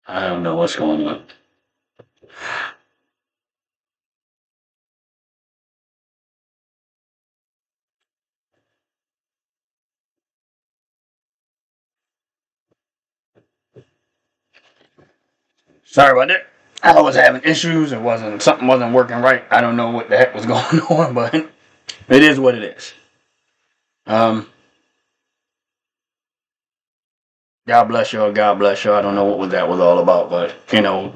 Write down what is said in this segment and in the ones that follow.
I don't know what's going on. Sorry about that. I was having issues. Something wasn't working right. I don't know what the heck was going on, but it is what it is. Um, God bless you. God bless you. I don't know what that was all about, but you know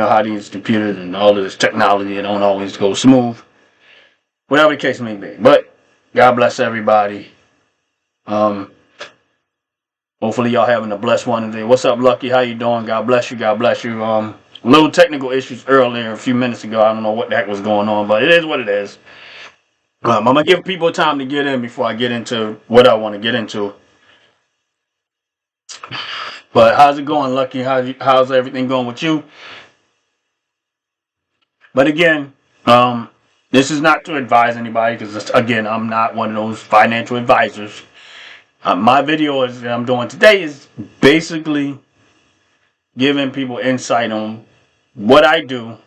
how these computers and all of this technology, it don't always go smooth. Whatever the case may be, but God bless everybody. Um, Hopefully y'all having a blessed one today. What's up, Lucky? How you doing? God bless you. God bless you. Little technical issues earlier, a few minutes ago. I don't know what the heck was going on, but it is what it is. I'm gonna give people time to get in before I get into what I want to get into. But how's it going, Lucky? How's everything going with you? But again, this is not to advise anybody because again, I'm not one of those financial advisors. My video that I'm doing today is basically giving people insight on what I do as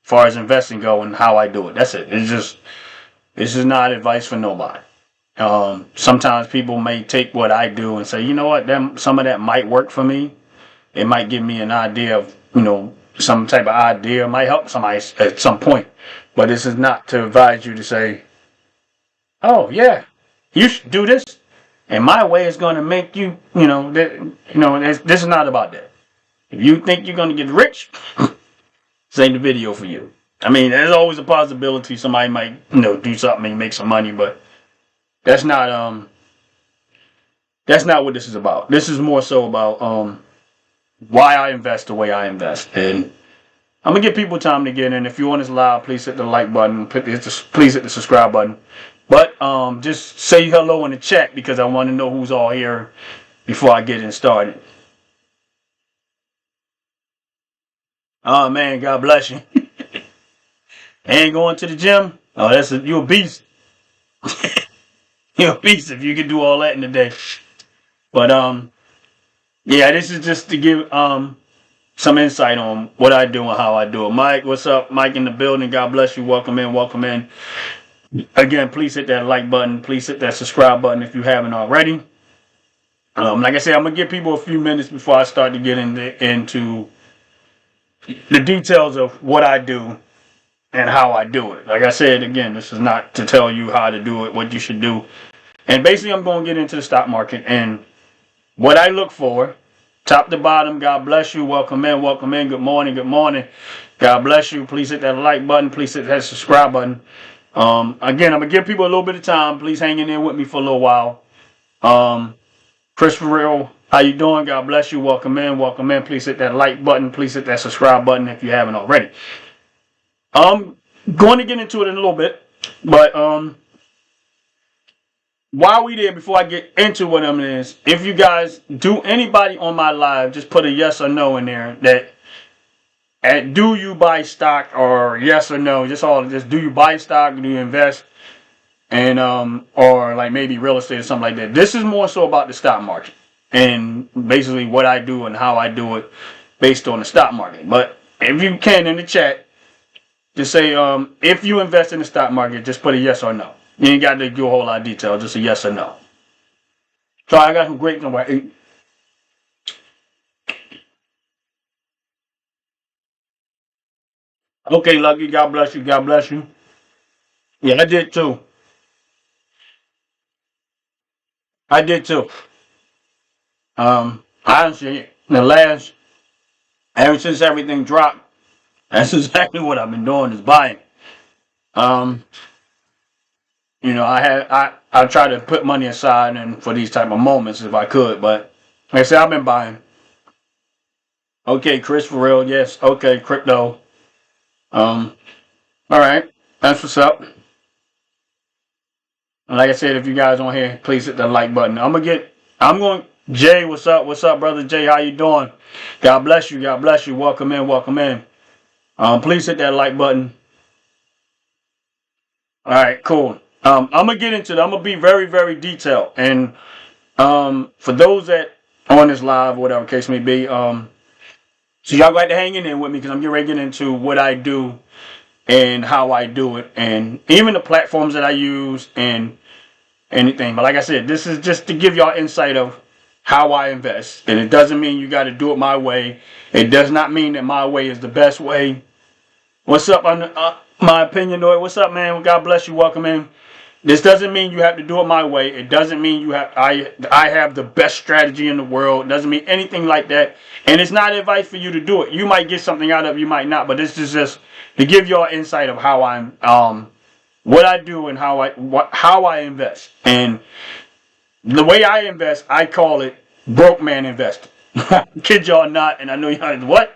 far as investing go and how I do it. That's it. This is not advice for nobody. Sometimes people may take what I do and say, you know what, some of that might work for me. It might give me an idea of, some type of idea. It might help somebody at some point. But this is not to advise you to say, oh yeah, you should do this. And my way is going to make you, this is not about that. If you think you're going to get rich, this ain't the video for you. I mean, there's always a possibility somebody might, do something and make some money, but that's not what this is about. This is more so about why I invest the way I invest. And I'm gonna give people time to get in. If you want this live, please hit the like button. Please hit the subscribe button. But just say hello in the chat because I want to know who's all here before I get it started. Oh man, God bless you. Ain't going to the gym? Oh, you a beast. You're a beast if you can do all that in a day. But yeah, this is just to give some insight on what I do and how I do it. Mike, what's up? Mike in the building. God bless you. Welcome in. Welcome in. Again, please hit that like button. Please hit that subscribe button if you haven't already. Like I said, I'm gonna give people a few minutes before I start to get into the details of what I do and how I do it. Like I said, again, this is not to tell you how to do it, what you should do. And basically, I'm going to get into the stock market and what I look for, top to bottom. God bless you. Welcome in. Welcome in. Good morning. Good morning. God bless you. Please hit that like button. Please hit that subscribe button. Again, I'm going to give people a little bit of time. Please hang in there with me for a little while. Christopher Real, how you doing? God bless you. Welcome in. Welcome in. Please hit that like button. Please hit that subscribe button if you haven't already. I'm going to get into it in a little bit, but while we there, before I get into what it is, if you guys anybody on my live, just put a yes or no in there that do you buy stock or yes or no, just do you buy stock, do you invest, and or like maybe real estate or something like that. This is more so about the stock market and basically what I do and how I do it based on the stock market. But if you can in the chat, just say if you invest in the stock market, just put a yes or no. You ain't got to do a whole lot of detail, just a yes or no. So I got some grapes on my eat. Okay, Lucky, God bless you, God bless you. Yeah, I did too. I did too. Honestly, ever since everything dropped, that's exactly what I've been doing is buying. I try to put money aside and for these type of moments if I could, but like I said, I've been buying. Okay, Chris, for real, yes. Okay, crypto. All right, that's what's up. And like I said, if you guys on here, please hit the like button. Jay, what's up? What's up, brother Jay? How you doing? God bless you. God bless you. Welcome in. Welcome in. Please hit that like button. All right, cool. I'm gonna get into it. I'm gonna be very, very detailed. And for those that on this live, whatever case may be, So y'all got to hang in there with me because I'm getting ready to get into what I do and how I do it, and even the platforms that I use and anything. But like I said, this is just to give y'all insight of how I invest. And it doesn't mean you got to do it my way. It does not mean that my way is the best way. What's up, my opinion, Noy? What's up, man? God bless you. Welcome in. This doesn't mean you have to do it my way. It doesn't mean you have I have the best strategy in the world. It doesn't mean anything like that. And it's not advice for you to do it. You might get something out of it, you might not. But this is just to give y'all insight of how I'm what I do and how I invest. And the way I invest, I call it broke man investing. Kid y'all not, and I know y'all what?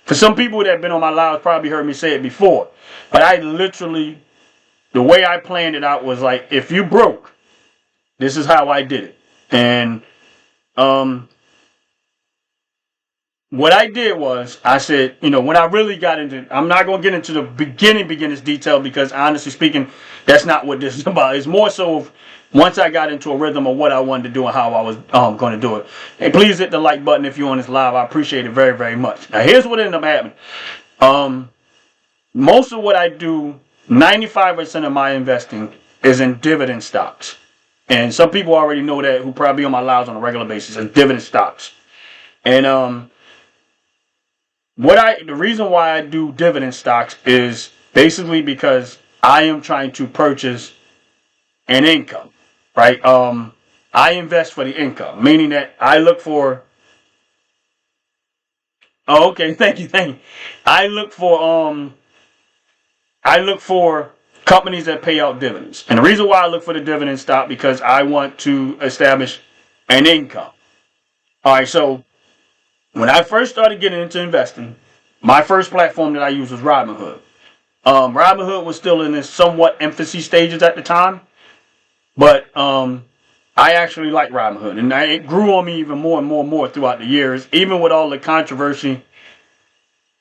For some people that have been on my lives probably heard me say it before. But I literally, the way I planned it out was like, if you broke, this is how I did it. And what I did was, I said, when I really got into, I'm not going to get into the beginner's detail because honestly speaking, that's not what this is about. It's more so of once I got into a rhythm of what I wanted to do and how I was going to do it. And please hit the like button if you're on this live. I appreciate it very, very much. Now, here's what ended up happening. Most of what I do, 95% of my investing is in dividend stocks. And some people already know that who probably on my lives on a regular basis is dividend stocks. And the reason why I do dividend stocks is basically because I am trying to purchase an income, right? I invest for the income, meaning that I look for. Oh, okay, thank you. I look for companies that pay out dividends, and the reason why I look for the dividend stock because I want to establish an income. All right, so when I first started getting into investing, my first platform that I used was Robinhood. Robinhood was still in its somewhat infancy stages at the time, but I actually like Robinhood, and it grew on me even more and more and more throughout the years, even with all the controversy.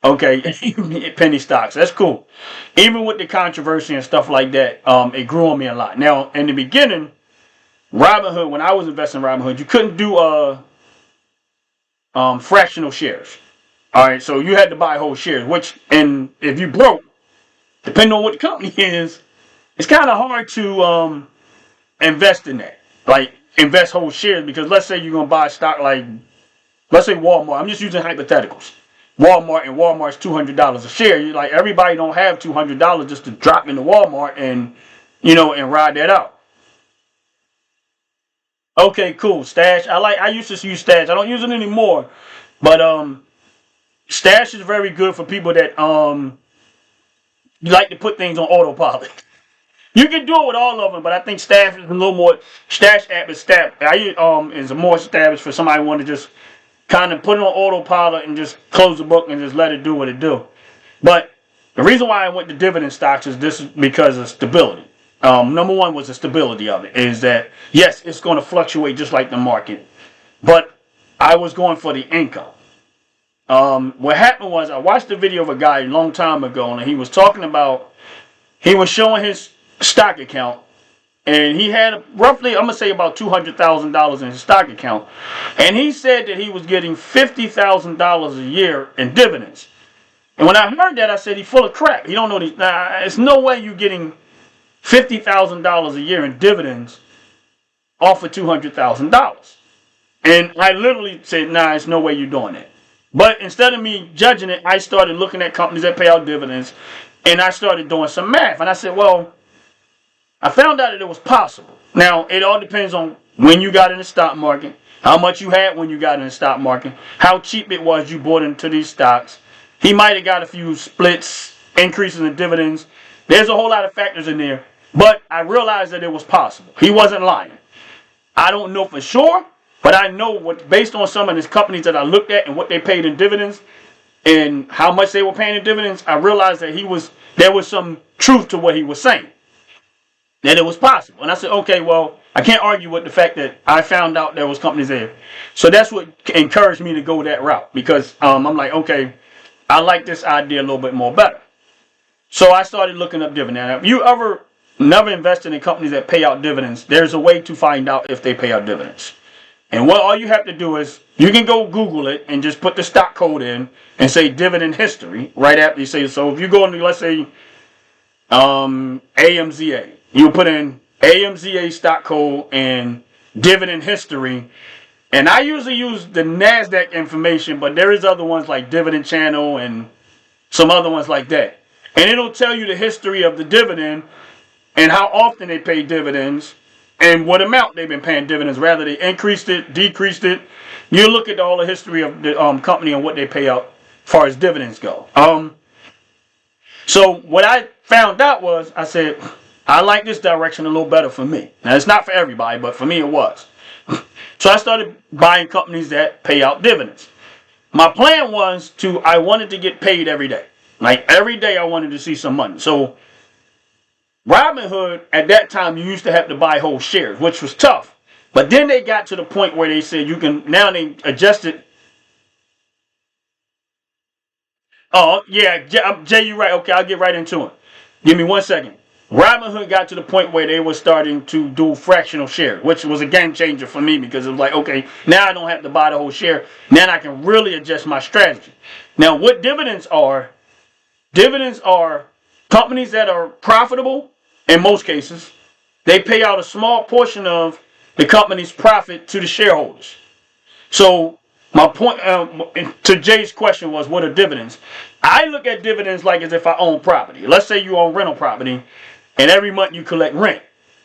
Okay, penny stocks, that's cool. Even with the controversy and stuff like that, it grew on me a lot. Now, in the beginning, Robinhood, when I was investing in Robinhood, you couldn't do fractional shares. All right, so you had to buy whole shares, and if you broke, depending on what the company is, it's kind of hard to invest in that. Like, invest whole shares, because let's say you're going to buy a stock like, let's say Walmart. I'm just using hypotheticals. Walmart's $200 a share. You're like, everybody don't have $200 just to drop into Walmart and, and ride that out. Okay, cool. Stash. I used to use Stash. I don't use it anymore. But Stash is very good for people that you like to put things on autopilot. You can do it with all of them, but I think Stash is a little more. Stash app is is more established for somebody who want to just kind of put it on autopilot and just close the book and just let it do what it do. But the reason why I went to dividend stocks is this because of stability. Number one was the stability of it. Is that yes, it's going to fluctuate just like the market, but I was going for the income. What happened was I watched a video of a guy a long time ago, and he was talking about, he was showing his stock account, and he had roughly, I'm going to say about $200,000 in his stock account. And he said that he was getting $50,000 a year in dividends. And when I heard that, I said, he's full of crap. He don't know these. There's no way you're getting $50,000 a year in dividends off of $200,000. And I literally said, nah, there's no way you're doing that. But instead of me judging it, I started looking at companies that pay out dividends, and I started doing some math. And I said, well, I found out that it was possible. Now, it all depends on when you got in the stock market, how much you had when you got in the stock market, how cheap it was you bought into these stocks. He might have got a few splits, increases in dividends. There's a whole lot of factors in there. But I realized that it was possible. He wasn't lying. I don't know for sure, but I know based on some of these companies that I looked at and what they paid in dividends and how much they were paying in dividends, I realized that there was some truth to what he was saying. That it was possible. And I said, okay, well, I can't argue with the fact that I found out there was companies there. So that's what encouraged me to go that route, because I'm like, okay, I like this idea a little bit more better. So I started looking up dividends. Now, if you ever never invested in companies that pay out dividends, there's a way to find out if they pay out dividends. And what all you have to do is you can go Google it and just put the stock code in and say dividend history right after you say. So if you go into, let's say, AMZA, you put in AMZA stock code and dividend history. And I usually use the NASDAQ information, but there is other ones like Dividend Channel and some other ones like that. And it'll tell you the history of the dividend and how often they pay dividends and what amount they've been paying dividends. Rather, they increased it, decreased it. You look at all the history of the company and what they pay out as far as dividends go. So what I found out was, I said, I like this direction a little better for me. Now, it's not for everybody, but for me it was. So I started buying companies that pay out dividends. My plan was I wanted to get paid every day. Like every day I wanted to see some money. So Robinhood, at that time, you used to have to buy whole shares, which was tough. But then they got to the point where they said you can, now they adjusted. Oh, yeah, Jay, you're right. Okay, I'll get right into it. Give me 1 second. Robinhood got to the point where they were starting to do fractional share, which was a game changer for me because it was like, okay, now I don't have to buy the whole share. Now I can really adjust my strategy. Now, what dividends are companies that are profitable in most cases. They pay out a small portion of the company's profit to the shareholders. So my point to Jay's question was, what are dividends? I look at dividends like as if I own property. Let's say you own rental property, and every month you collect rent.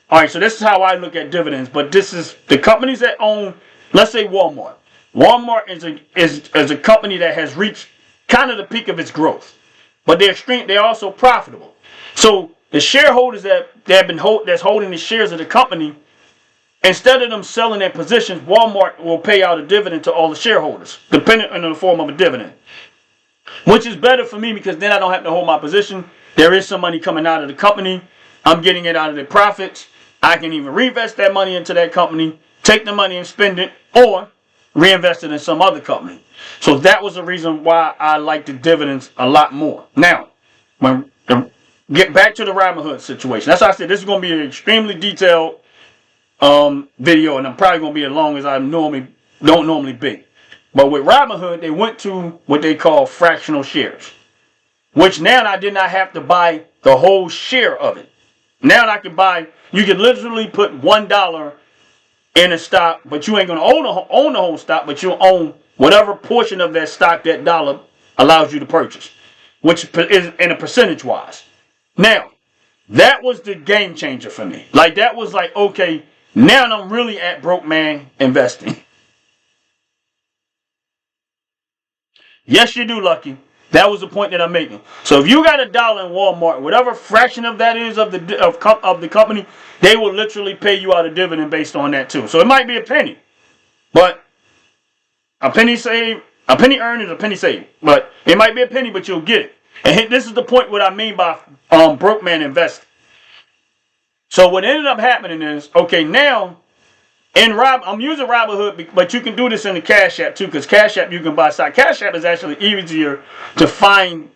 All right, so this is how I look at dividends. But this is the companies that own, let's say Walmart. Walmart is a company that has reached kind of the peak of its growth, but they're also profitable. So the shareholders that's holding the shares of the company, instead of them selling their positions, Walmart will pay out a dividend to all the shareholders, depending on the form of a dividend. Which is better for me because then I don't have to hold my position. There is some money coming out of the company. I'm getting it out of the profits. I can even reinvest that money into that company, take the money and spend it, or reinvest it in some other company. So that was the reason why I like the dividends a lot more. Now, get back to the Robinhood situation. That's why I said this is going to be an extremely detailed video, and I'm probably going to be as long as I don't normally be. But with Robinhood, they went to what they call fractional shares, which now I did not have to buy the whole share of it. Now you can literally put $1 in a stock, but you ain't going to own the whole stock, but you'll own whatever portion of that stock that dollar allows you to purchase, which is in a percentage wise. Now, that was the game changer for me. Like, that was like, okay, now I'm really at broke man investing. Yes, you do, Lucky. That was the point that I'm making. So if you got $1 in Walmart, whatever fraction of that is of the company, they will literally pay you out a dividend based on that too. So it might be a penny, but a penny earned is a penny saved. But it might be a penny, but you'll get it. And this is the point what I mean by broke man investing. So what ended up happening is, okay, now I'm using Robinhood, but you can do this in the Cash App too, because Cash App you can buy stock. Cash App is actually easier to find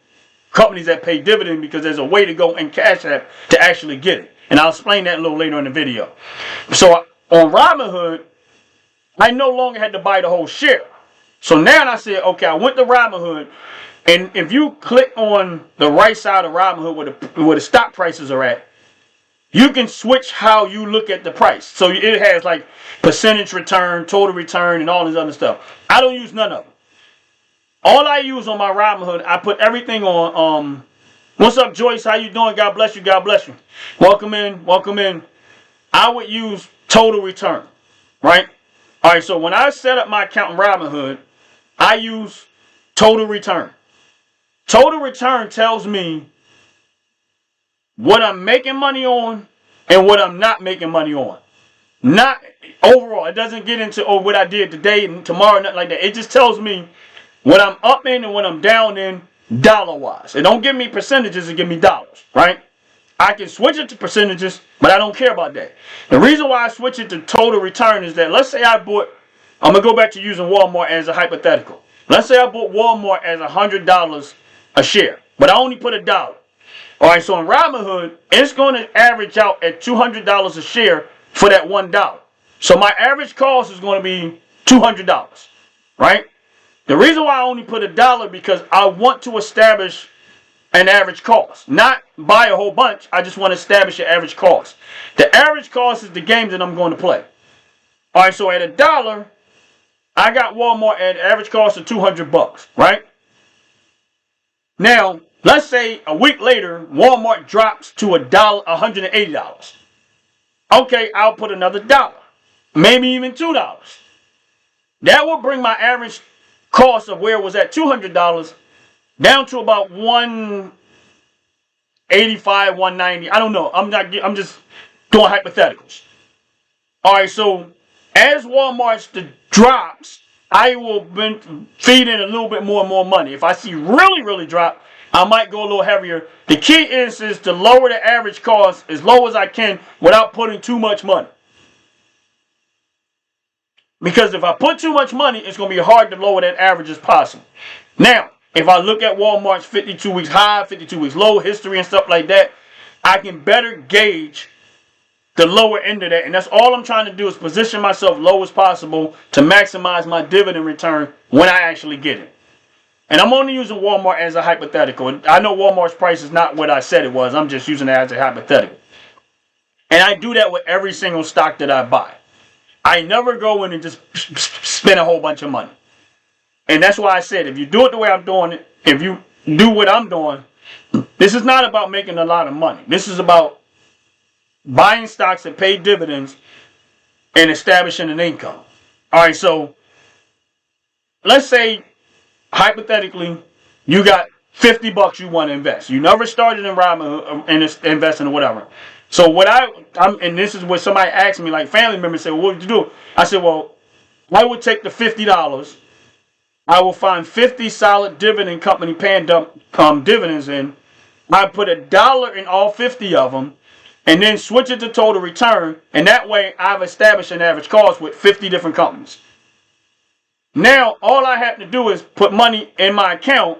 companies that pay dividend because there's a way to go in Cash App to actually get it. And I'll explain that a little later in the video. So on Robinhood, I no longer had to buy the whole share. So now I said, okay, I went to Robinhood, and if you click on the right side of Robinhood where the stock prices are at, you can switch how you look at the price. So it has like percentage return, total return, and all this other stuff. I don't use none of them. All I use on my Robinhood, I put everything on. What's up, Joyce? How you doing? God bless you. God bless you. Welcome in. Welcome in. I would use total return, right? All right. So when I set up my account in Robinhood, I use total return. Total return tells me what I'm making money on and what I'm not making money on. Not overall. It doesn't get into what I did today and tomorrow, nothing like that. It just tells me what I'm up in and what I'm down in dollar-wise. It don't give me percentages, it give me dollars, right? I can switch it to percentages, but I don't care about that. The reason why I switch it to total return is that, let's say I'm going to go back to using Walmart as a hypothetical. Let's say I bought Walmart as $100 a share, but I only put $1. All right, so in Robinhood, it's going to average out at $200 a share for that $1. So my average cost is going to be $200, right? The reason why I only put $1 because I want to establish an average cost. Not buy a whole bunch. I just want to establish an average cost. The average cost is the games that I'm going to play. All right, so at $1, I got Walmart at an average cost of $200, right? Now, let's say a week later, Walmart drops to $180. Okay, I'll put another $1, maybe even $2. That will bring my average cost of where it was at $200 down to about $185, $190. I don't know. I'm just doing hypotheticals. All right, so as Walmart's drops, I will feed in a little bit more and more money. If I see really drop, I might go a little heavier. The key is to lower the average cost as low as I can without putting too much money. Because if I put too much money, it's going to be hard to lower that average as possible. Now, if I look at Walmart's 52 weeks high, 52 weeks low, history and stuff like that, I can better gauge the lower end of that. And that's all I'm trying to do is position myself low as possible to maximize my dividend return when I actually get it. And I'm only using Walmart as a hypothetical. I know Walmart's price is not what I said it was. I'm just using it as a hypothetical. And I do that with every single stock that I buy. I never go in and just spend a whole bunch of money. And that's why I said, if you do it the way I'm doing it, if you do what I'm doing, this is not about making a lot of money. This is about buying stocks that pay dividends and establishing an income. All right, so let's say, hypothetically, you got $50 you want to invest. You never started in Robinhood and investing or whatever. So what and this is what somebody asked me, like family members said, well, what would you do? I said, well, I would take the $50. I will find 50 solid dividend company paying dividends in. I put $1 in all 50 of them and then switch it to total return. And that way I've established an average cost with 50 different companies. Now, all I have to do is put money in my account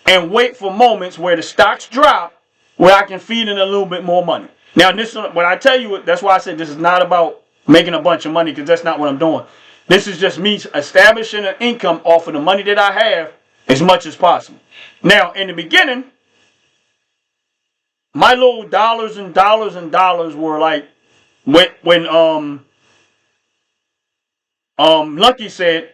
and wait for moments where the stocks drop where I can feed in a little bit more money. Now, when I tell you, that's why I said this is not about making a bunch of money, because that's not what I'm doing. This is just me establishing an income off of the money that I have as much as possible. Now, in the beginning, my little dollars and dollars and dollars were like when Lucky said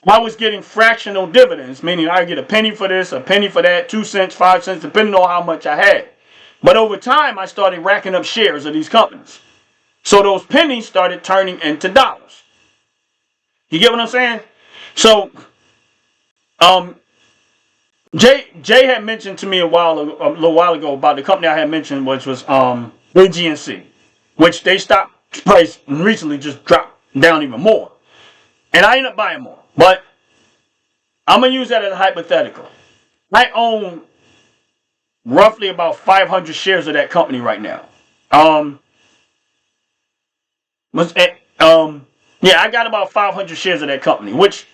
I was getting fractional dividends, meaning I get a penny for this, a penny for that, 2 cents, 5 cents, depending on how much I had. But over time, I started racking up shares of these companies. So those pennies started turning into dollars. You get what I'm saying? So, Jay had mentioned to me a little while ago about the company I had mentioned, which was AGNC, which they stopped price recently just dropped down even more. And I ended up buying more. But I'm going to use that as a hypothetical. I own roughly about 500 shares of that company right now. Yeah, I got about 500 shares of that company, which,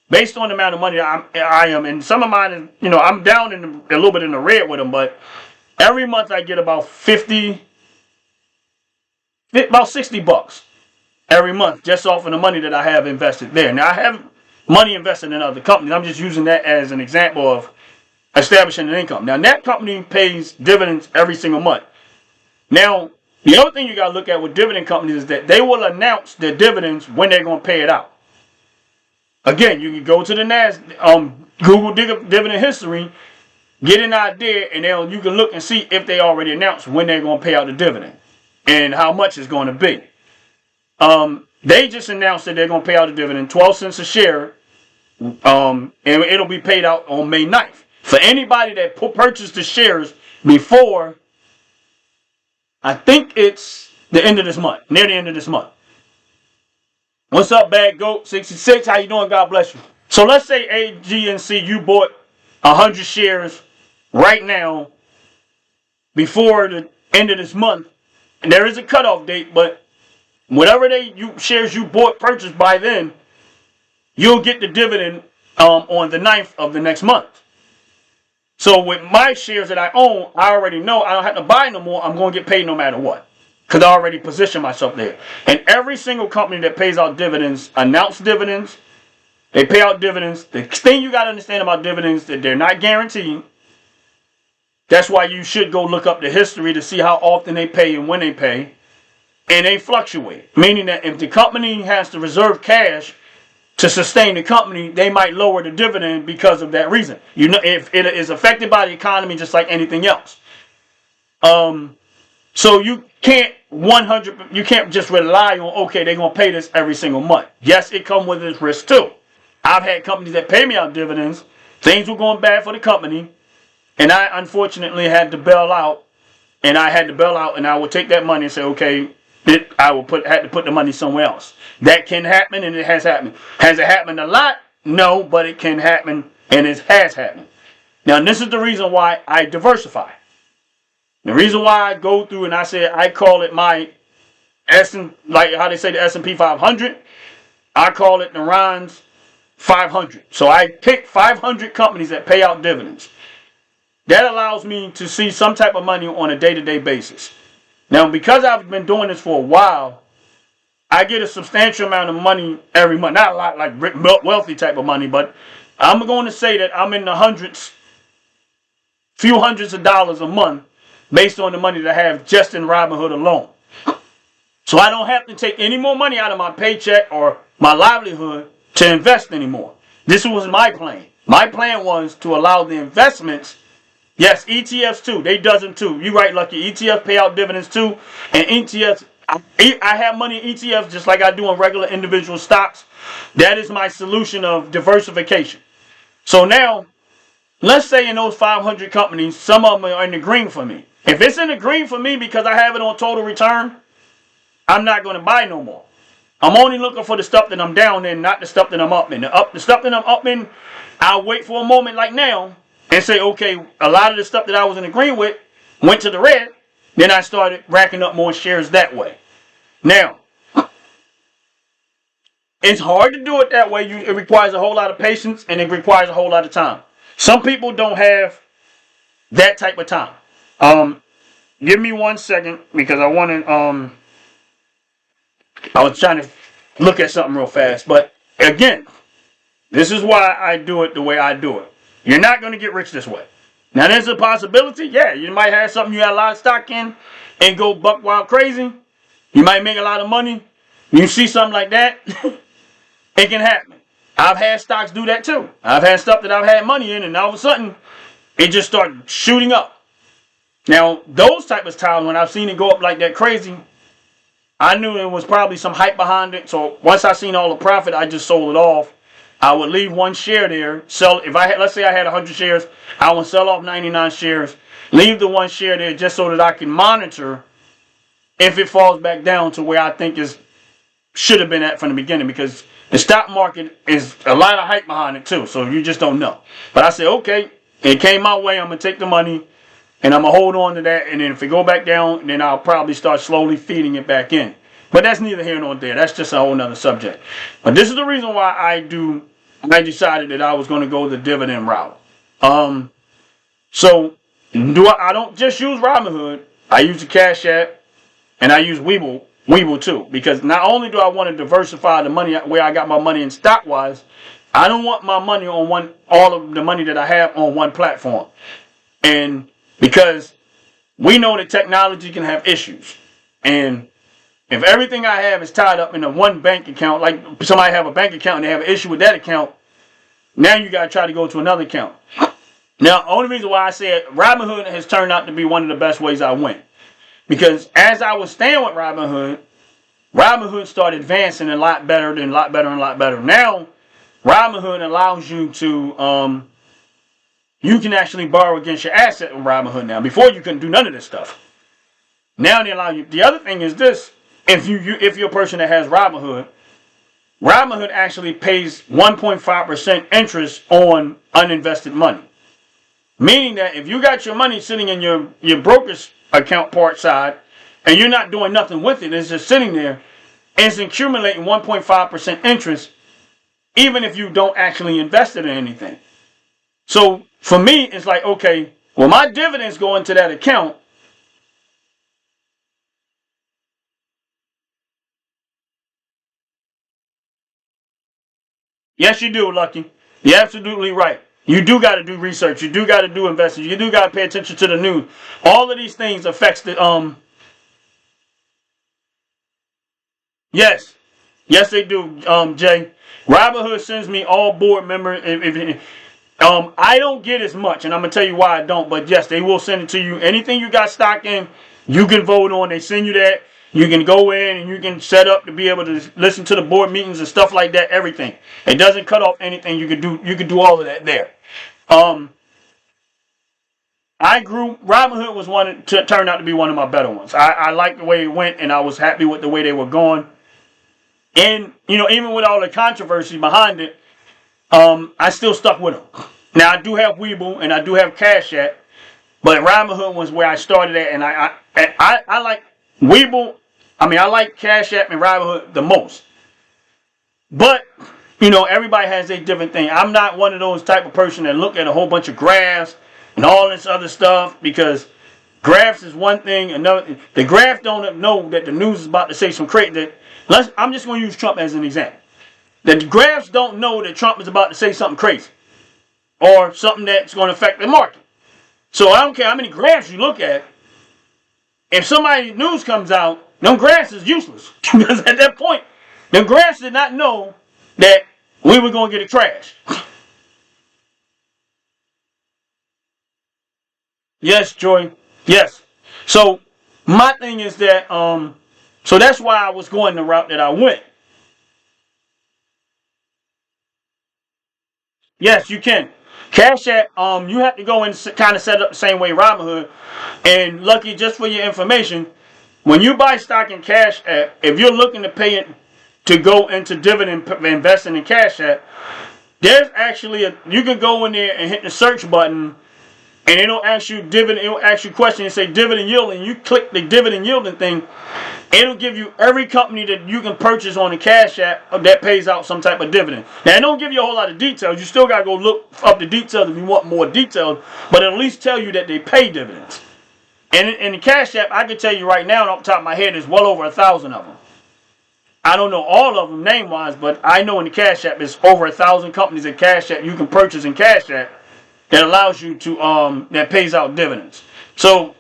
based on the amount of money I am, and some of mine, I'm down a little bit in the red with them, but every month I get about $60 every month just off of the money that I have invested there. Now, I have money invested in other companies. I'm just using that as an example of establishing an income. Now, that company pays dividends every single month. Now, the other thing you got to look at with dividend companies is that they will announce their dividends when they're going to pay it out. Again, you can go to the Google dividend history, get an idea, and you can look and see if they already announced when they're going to pay out the dividend and how much it's going to be. They just announced that they're going to pay out a dividend, 12 cents a share, and it'll be paid out on May 9th. For anybody that purchased the shares before, I think it's the end of this month, near the end of this month. What's up, Bad Goat 66? How you doing? God bless you. So let's say AGNC, you bought 100 shares right now before the end of this month. And there is a cutoff date, but whatever shares you purchased by then, you'll get the dividend on the 9th of the next month. So with my shares that I own, I already know I don't have to buy no more. I'm going to get paid no matter what. because I already positioned myself there. And every single company that pays out dividends, announce dividends, they pay out dividends. The thing you got to understand about dividends that they're not guaranteed. That's why you should go look up the history to see how often they pay and when they pay. And they fluctuate. Meaning that if the company has to reserve cash to sustain the company, they might lower the dividend because of that reason. You know, if it is affected by the economy just like anything else. So you can't you can't just rely on, okay, they're going to pay this every single month. Yes, it comes with its risk too. I've had companies that pay me out dividends. Things were going bad for the company. And I unfortunately had to bail out. And I would take that money and say, okay, had to put the money somewhere else. That can happen, and it has happened. Has it happened a lot? No, but it can happen, and it has happened. Now, this is the reason why I diversify. The reason why I go through and I call it my like how they say the S&P 500. I call it the Ron's 500. So I pick 500 companies that pay out dividends. That allows me to see some type of money on a day-to-day basis. Now, because I've been doing this for a while, I get a substantial amount of money every month. Not a lot like wealthy type of money, but I'm going to say that I'm in the few hundreds of dollars a month based on the money that I have just in Robinhood alone. So I don't have to take any more money out of my paycheck or my livelihood to invest anymore. This was my plan. My plan was to allow the investments. Yes, ETFs too. They does them too. You right, Lucky. ETFs pay out dividends too. And ETFs, I have money in ETFs just like I do in regular individual stocks. That is my solution of diversification. So now, let's say in those 500 companies, some of them are in the green for me. If it's in the green for me because I have it on total return, I'm not going to buy no more. I'm only looking for the stuff that I'm down in, not the stuff that I'm up in. The stuff that I'm up in, I'll wait for a moment like now and say, okay, a lot of the stuff that I was in the green with went to the red. Then I started racking up more shares that way. Now, it's hard to do it that way. It requires a whole lot of patience and it requires a whole lot of time. Some people don't have that type of time. Give me 1 second because I want to, I was trying to look at something real fast. But again, this is why I do it the way I do it. You're not going to get rich this way. Now, there's a possibility. Yeah, you might have something you had a lot of stock in and go buck wild crazy. You might make a lot of money. You see something like that, it can happen. I've had stocks do that too. I've had stuff that I've had money in and all of a sudden, it just started shooting up. Now, those type of times when I've seen it go up like that crazy, I knew there was probably some hype behind it. So once I seen all the profit, I just sold it off. I would leave one share there. Sell if I had, let's say I had 100 shares, I would sell off 99 shares. Leave the one share there just so that I can monitor if it falls back down to where I think should have been at from the beginning. Because the stock market is a lot of hype behind it too. So you just don't know. But I said, okay, it came my way. I'm gonna take the money. And I'm going to hold on to that. And then if it go back down, then I'll probably start slowly feeding it back in. But that's neither here nor there. That's just a whole nother subject. But this is the reason why I decided that I was going to go the dividend route. So I don't just use Robinhood. I use the Cash App. And I use Webull too. Because not only do I want to diversify the money where I got my money in stock-wise, I don't want my money on all of the money that I have on one platform. And because we know that technology can have issues. And if everything I have is tied up in a one bank account, like somebody have a bank account and they have an issue with that account, now you got to try to go to another account. Now, the only reason why I said Robinhood has turned out to be one of the best ways I went. Because as I was staying with Robinhood started advancing a lot better. Now, Robinhood allows you to... you can actually borrow against your asset with Robinhood now. Before you couldn't do none of this stuff. Now they allow you. The other thing is this: if you're a person that has Robinhood actually pays 1.5% interest on uninvested money. Meaning that if you got your money sitting in your broker's account part side and you're not doing nothing with it, it's just sitting there, it's accumulating 1.5% interest, even if you don't actually invest it in anything. So for me, it's like, okay, well, my dividends go into that account. Yes, you do, Lucky. You're absolutely right. You do got to do research. You do got to do investing. You do got to pay attention to the news. All of these things affects the Yes, yes, they do. Jay, Robinhood sends me all board members. I don't get as much, and I'm gonna tell you why I don't. But yes, they will send it to you. Anything you got stock in, you can vote on. They send you that. You can go in and you can set up to be able to listen to the board meetings and stuff like that. Everything. It doesn't cut off anything. You can do. You can do all of that there. Um, I grew. Robinhood was turned out to be one of my better ones. I liked the way it went, and I was happy with the way they were going. And even with all the controversy behind it, I still stuck with them. Now I do have Webull and I do have Cash App, but Robinhood was where I started at, and I like Webull. I mean, I like Cash App and Robinhood the most. But everybody has a different thing. I'm not one of those type of person that look at a whole bunch of graphs and all this other stuff, because graphs is one thing. Another, the graph don't know that the news is about to say some crazy. I'm just going to use Trump as an example. The graphs don't know that Trump is about to say something crazy or something that's going to affect the market. So I don't care how many graphs you look at. If somebody's news comes out, them graphs is useless. Because at that point, the graphs did not know that we were going to get a crash. Yes, Joy. Yes. So my thing is that, so that's why I was going the route that I went. Yes, you can. Cash App, you have to go and kind of set up the same way Robinhood. And Lucky, just for your information, when you buy stock in Cash App, if you're looking to pay it to go into dividend investing in Cash App, there's actually you can go in there and hit the search button, and it'll ask you dividend. It'll ask you a question and say dividend yield, and you click the dividend yielding thing. It'll give you every company that you can purchase on the Cash App that pays out some type of dividend. Now, it don't give you a whole lot of details. You still got to go look up the details if you want more details, but it'll at least tell you that they pay dividends. And in the Cash App, I can tell you right now, off the top of my head, there's well over 1,000 of them. I don't know all of them name-wise, but I know in the Cash App, there's over 1,000 companies in Cash App you can purchase in Cash App that allows you to, that pays out dividends. So,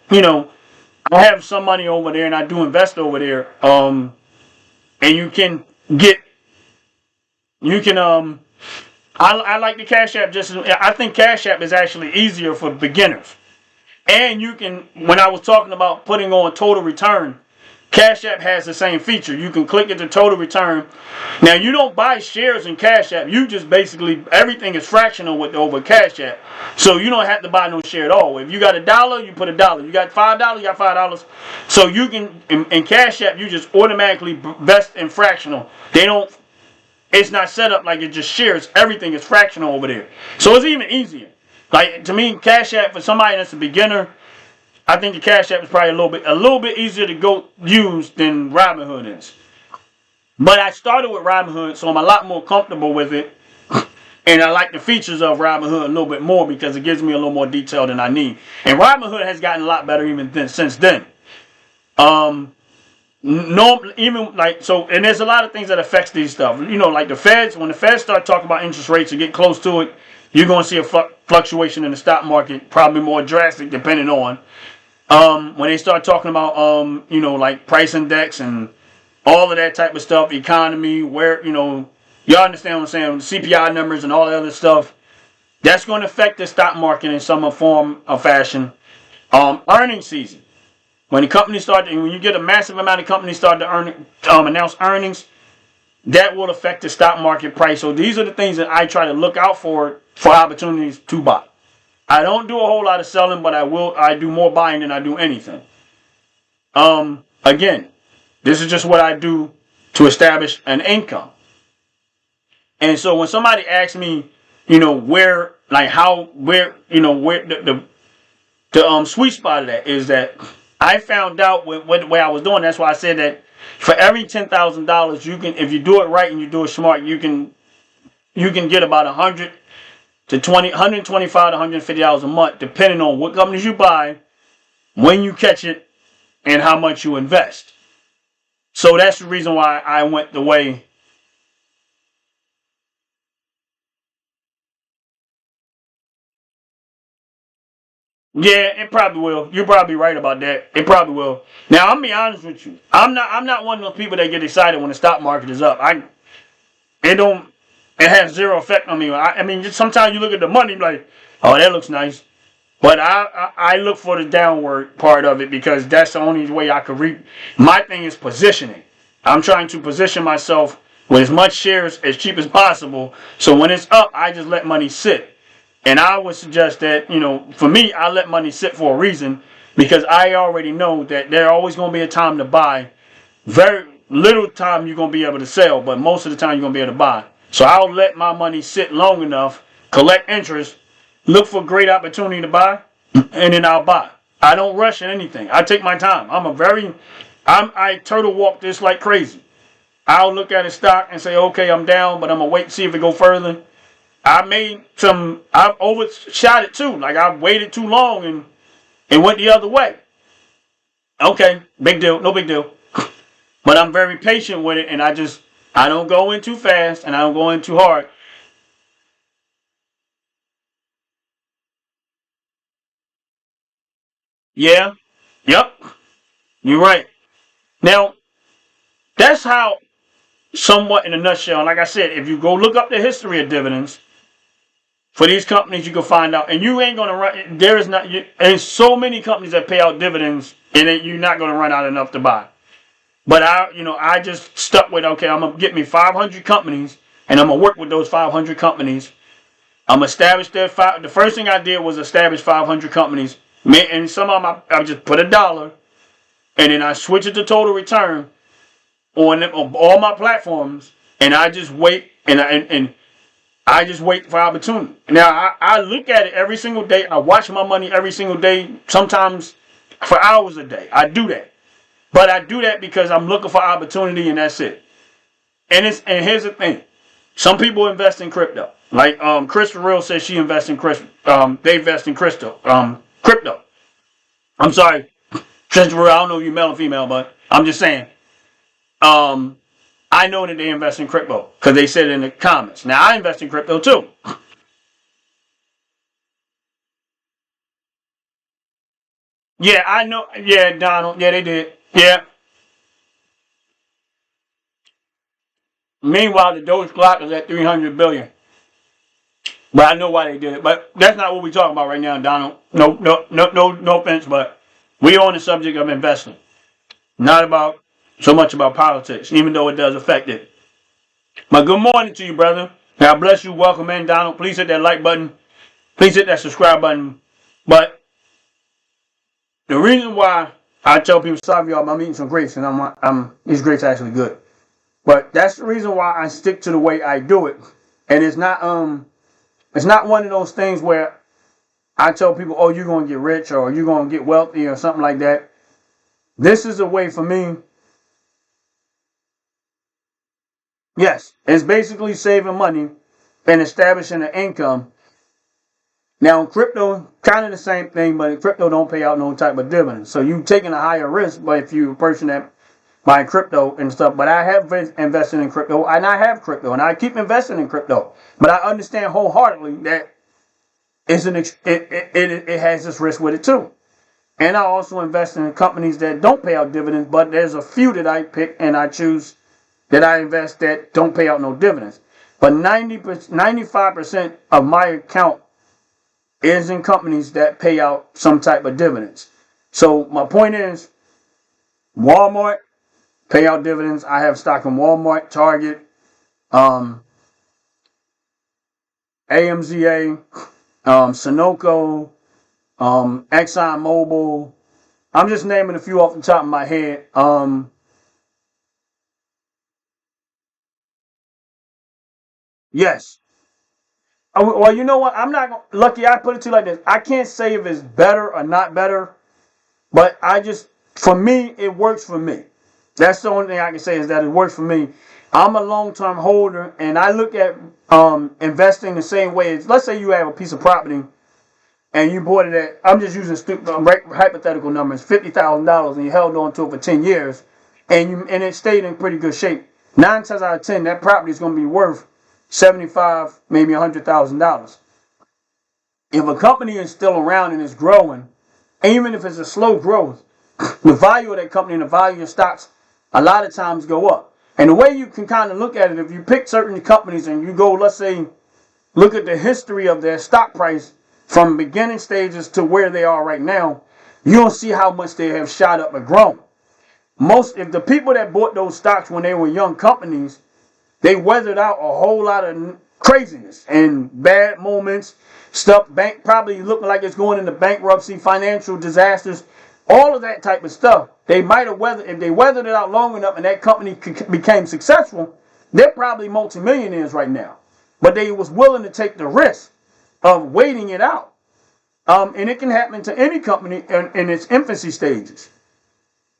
I have some money over there, and I do invest over there. And you can I like the Cash App I think Cash App is actually easier for beginners. And when I was talking about putting on total return, Cash App has the same feature. You can click at the total return. Now, you don't buy shares in Cash App. You just basically, everything is fractional over Cash App. So you don't have to buy no share at all. If you got $1, you put $1. You got $5, you got $5. So you can, in Cash App, you just automatically invest in fractional. It's not set up like it just shares. Everything is fractional over there. So it's even easier. Like, to me, Cash App, for somebody that's a beginner, I think the Cash App is probably a little bit easier to go use than Robinhood is. But I started with Robinhood, so I'm a lot more comfortable with it. And I like the features of Robinhood a little bit more because it gives me a little more detail than I need. And Robinhood has gotten a lot better since then. And there's a lot of things that affects these stuff. Like the Feds, when the Feds start talking about interest rates and get close to it, you're going to see a fluctuation in the stock market, probably more drastic depending on. When they start talking about, like price index and all of that type of stuff, economy, where, y'all understand what I'm saying, CPI numbers and all that other stuff, that's going to affect the stock market in some form or fashion. Earnings season. When you get a massive amount of companies start to announce earnings, that will affect the stock market price. So these are the things that I try to look out for opportunities to buy. I don't do a whole lot of selling, but I do more buying than I do anything. Again, this is just what I do to establish an income. And so when somebody asks me, where the sweet spot of that is, that I found out what way I was doing. That's why I said that for every $10,000, you can, if you do it right and you do it smart, you can get about $125 to $150 a month, depending on what companies you buy, when you catch it, and how much you invest. So that's the reason why I went the way Yeah, it probably will. You're probably right about that. It probably will. Now, I'm gonna be honest with you. I'm not one of those people that get excited when the stock market is up. It don't. It has zero effect on me. I mean, just sometimes you look at the money like, oh, that looks nice. But I look for the downward part of it because that's the only way I could reap. My thing is positioning. I'm trying to position myself with as much shares as cheap as possible. So when it's up, I just let money sit. And I would suggest that, for me, I let money sit for a reason because I already know that there's always going to be a time to buy. Very little time you're going to be able to sell, but most of the time you're going to be able to buy. So I'll let my money sit long enough, collect interest, look for great opportunity to buy, and then I'll buy. I don't rush anything. I take my time. I turtle walk this like crazy. I'll look at a stock and say, okay, I'm down, but I'm going to wait and see if it go further. I've overshot it too. Like I waited too long and it went the other way. Okay, big deal, no big deal. But I'm very patient with it and I don't go in too fast and I don't go in too hard. Yeah, yep, you're right. Now, that's how, somewhat in a nutshell, like I said, if you go look up the history of dividends for these companies, you can find out. And you ain't going to run, there is not, there's so many companies that pay out dividends and you're not going to run out enough to buy. But I just stuck with, okay, I'm going to get me 500 companies and I'm going to work with those 500 companies. I'm going to establish the first thing I did was establish 500 companies. And some of them, I just put $1 and then I switch it to total return on all my platforms. And I just wait and I just wait for opportunity. Now, I look at it every single day. I watch my money every single day, sometimes for hours a day. I do that. But I do that because I'm looking for opportunity and that's it. And here's the thing. Some people invest in crypto. Like Chris Real says she invests in crypto. They invest in crypto. I'm sorry. Chris Real, I don't know if you're male or female, but I'm just saying. I know that they invest in crypto because they said it in the comments. Now I invest in crypto too. Yeah, I know. Yeah, Donald. Yeah, they did. Yeah. Meanwhile, the Doge clock is at 300 billion. But I know why they did it. But that's not what we're talking about right now, Donald. No offense, but we on the subject of investing, not about so much about politics, even though it does affect it. But good morning to you, brother. God bless you. Welcome in, Donald. Please hit that like button. Please hit that subscribe button. But the reason why I tell people, sorry y'all, I'm eating some grapes, and these grapes are actually good. But that's the reason why I stick to the way I do it, and it's not one of those things where I tell people, oh, you're going to get rich or you're going to get wealthy or something like that. This is a way for me. Yes, it's basically saving money and establishing an income. Now, in crypto, kind of the same thing, but in crypto don't pay out no type of dividends. So you're taking a higher risk, but if you're a person that buy crypto and stuff, but I have invested in crypto and I have crypto and I keep investing in crypto. But I understand wholeheartedly that it has this risk with it too. And I also invest in companies that don't pay out dividends, but there's a few that I pick and I choose that I invest that don't pay out no dividends. But 95% of my account is in companies that pay out some type of dividends. So my point is, Walmart pay out dividends. I have stock in Walmart, Target, AMZA, Sunoco, ExxonMobil. I'm just naming a few off the top of my head. Yes. Well, you know what? I'm not lucky. I put it to you like this. I can't say if it's better or not better, but for me, it works for me. That's the only thing I can say is that it works for me. I'm a long-term holder, and I look at investing the same way as, let's say you have a piece of property and you bought it at, I'm just using hypothetical numbers, $50,000, and you held on to it for 10 years, and it stayed in pretty good shape. 9 times out of 10, that property is going to be worth $75,000, maybe $100,000. if a company is still around and is growing, even if it's a slow growth, the value of that company and the value of stocks a lot of times go up. And the way you can kind of look at it, if you pick certain companies and you go, let's say, look at the history of their stock price from beginning stages to where they are right now, you'll see how much they have shot up and grown. If the people that bought those stocks when they were young companies, they weathered out a whole lot of craziness and bad moments, stuff, bank probably looking like it's going into bankruptcy, financial disasters, all of that type of stuff. They might have weathered, if they weathered it out long enough and that company became successful, they're probably multimillionaires right now. But they was willing to take the risk of waiting it out. And it can happen to any company in its infancy stages.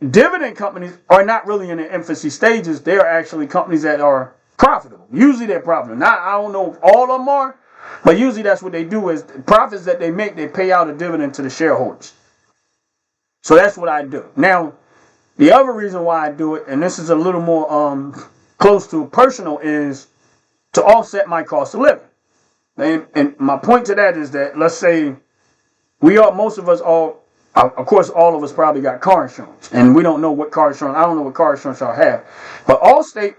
Dividend companies are not really in their infancy stages. They're actually companies that are profitable. Usually they're profitable. I don't know if all of them are, but usually that's what they do is the profits that they make, they pay out a dividend to the shareholders. So that's what I do. Now, the other reason why I do it, and this is a little more close to personal, is to offset my cost of living. And my point to that is that, let's say, most of us all, of course, all of us probably got car insurance. And we don't know what car insurance, I don't know what car insurance y'all have. But Allstate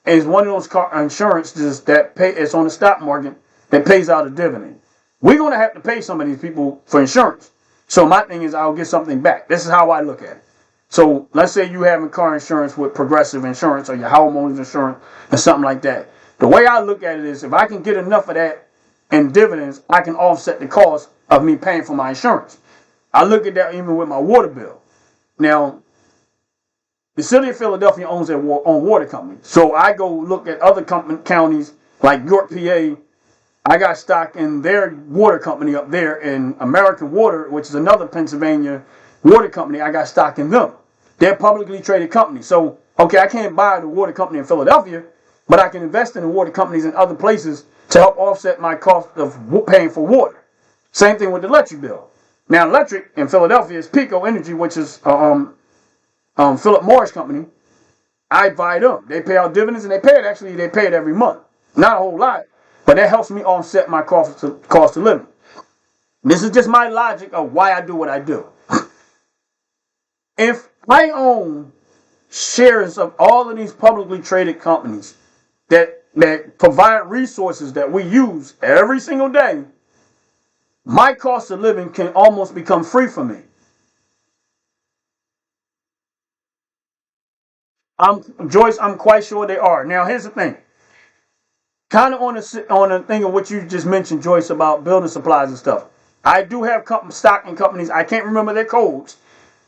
is one of those car insurances that it's on the stock market that pays out a dividend. We're going to have to pay some of these people for insurance. So my thing is I'll get something back. This is how I look at it. So let's say you having car insurance with Progressive Insurance or your homeowner's insurance or something like that. The way I look at it is if I can get enough of that in dividends, I can offset the cost of me paying for my insurance. I look at that even with my water bill. Now, the city of Philadelphia owns their own water company. So I go look at other counties like York, PA. I got stock in their water company up there, in American Water, which is another Pennsylvania water company. I got stock in them. They're publicly traded companies. So, okay, I can't buy the water company in Philadelphia, but I can invest in the water companies in other places to help offset my cost of paying for water. Same thing with the electric bill. Now, electric in Philadelphia is Pico Energy, which is Philip Morris company. I buy them. They pay out dividends, and they pay it every month. Not a whole lot, but that helps me offset my cost of living. This is just my logic of why I do what I do. If I own shares of all of these publicly traded companies that provide resources that we use every single day, my cost of living can almost become free for me. Joyce, I'm quite sure they are. Now, here's the thing. Kind of on the thing of what you just mentioned, Joyce, about building supplies and stuff. I do have stock in companies. I can't remember their codes,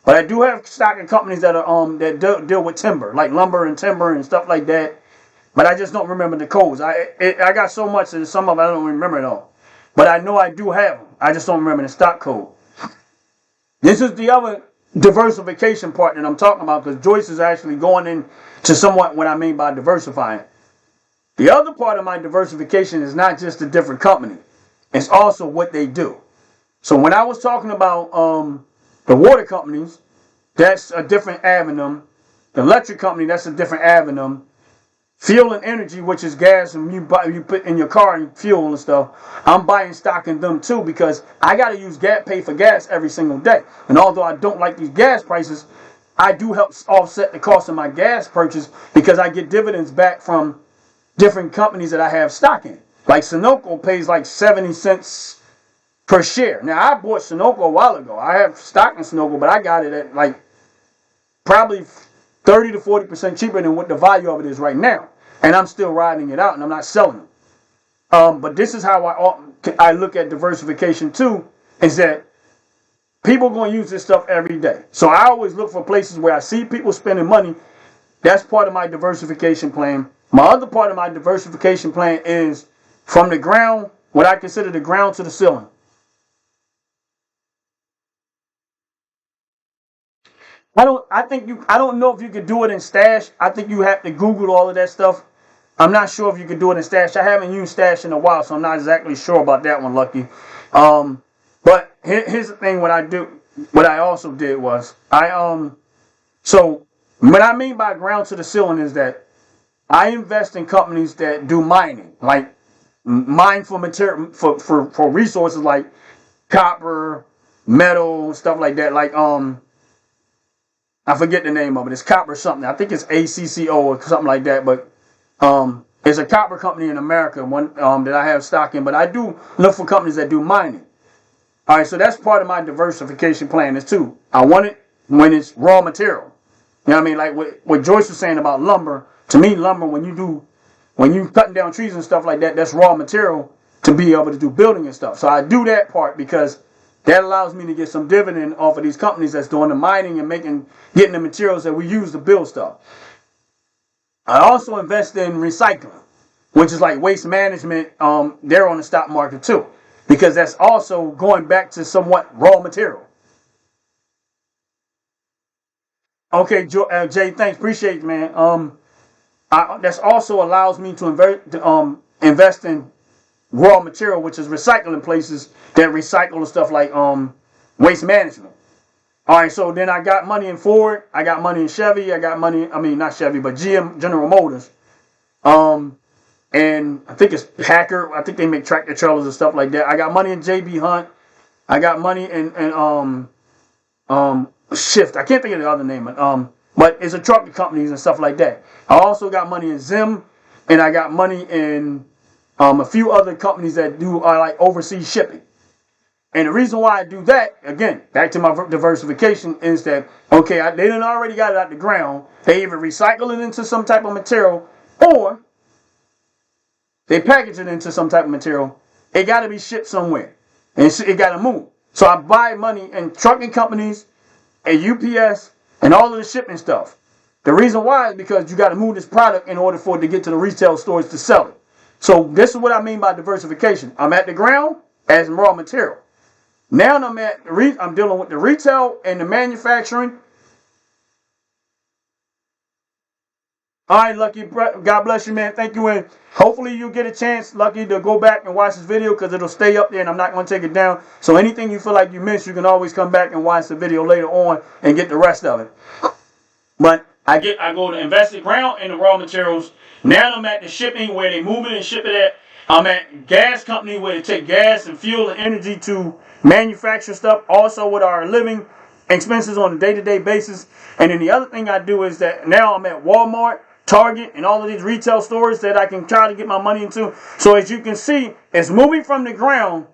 but I do have stock in companies that are that deal with timber, like lumber and timber and stuff like that. But I just don't remember the codes. I got so much that some of it I don't remember it all. But I know I do have them. I just don't remember the stock code. This is the other diversification part that I'm talking about, because Joyce is actually going into somewhat what I mean by diversifying. The other part of my diversification is not just a different company. It's also what they do. So when I was talking about the water companies, that's a different avenue. The electric company, that's a different avenue. Fuel and energy, which is gas, and you put in your car and fuel and stuff. I'm buying stock in them too, because I got to pay for gas every single day. And although I don't like these gas prices, I do help offset the cost of my gas purchase because I get dividends back from different companies that I have stock in. Like Sunoco pays like 70 cents per share. Now, I bought Sunoco a while ago. I have stock in Sunoco, but I got it at like probably 30 to 40% cheaper than what the value of it is right now. And I'm still riding it out, and I'm not selling it. But this is how I look at diversification too, is that people are going to use this stuff every day. So I always look for places where I see people spending money. That's part of my diversification plan. My other part of my diversification plan is from the ground, what I consider the ground to the ceiling. I don't know if you could do it in Stash. I think you have to Google all of that stuff. I'm not sure if you could do it in Stash. I haven't used Stash in a while, so I'm not exactly sure about that one, Lucky. But here's the thing. What I also did was so what I mean by ground to the ceiling is that I invest in companies that do mining, like mine for material for resources like copper, metal, stuff like that. Like I forget the name of it. It's copper something. I think it's ACCO or something like that. But it's a copper company in America, one that I have stock in. But I do look for companies that do mining. All right, so that's part of my diversification plan is too. I want it when it's raw material. You know what I mean? Like what Joyce was saying about lumber. To me, lumber, when you cutting down trees and stuff like that, that's raw material to be able to do building and stuff. So I do that part because that allows me to get some dividend off of these companies that's doing the mining and getting the materials that we use to build stuff. I also invest in recycling, which is like waste management. They're on the stock market too, because that's also going back to somewhat raw material. Okay, Jay, thanks, appreciate it, man. That also allows me to invest in raw material, which is recycling places that recycle the stuff like waste management. All right, so then I got money in Ford, I got money in Chevy, I got money, I mean not Chevy, but GM, General Motors. And I think it's Packard. I think they make tractor trailers and stuff like that. I got money in JB Hunt. I got money in Shift. I can't think of the other name, but it's a trucking companies and stuff like that. I also got money in Zim, and I got money in a few other companies that do like overseas shipping. And the reason why I do that, again, back to my diversification, is that, okay, they done already got it out the ground. They either recycle it into some type of material, or they package it into some type of material. It got to be shipped somewhere, and it got to move. So I buy money in trucking companies and UPS and all of the shipping stuff. The reason why is because you got to move this product in order for it to get to the retail stores to sell it. So this is what I mean by diversification. I'm at the ground as raw material. Now I'm dealing with the retail and the manufacturing. All right, Lucky, God bless you, man. Thank you, and hopefully you get a chance, Lucky, to go back and watch this video because it'll stay up there and I'm not going to take it down. So anything you feel like you missed, you can always come back and watch the video later on and get the rest of it. But I go to invested ground in the raw materials. Now I'm at the shipping where they move it and ship it at. I'm at gas company where they take gas and fuel and energy to manufacture stuff. Also with our living expenses on a day-to-day basis. And then the other thing I do is that now I'm at Walmart, Target, and all of these retail stores that I can try to get my money into. So as you can see, it's moving from the ground.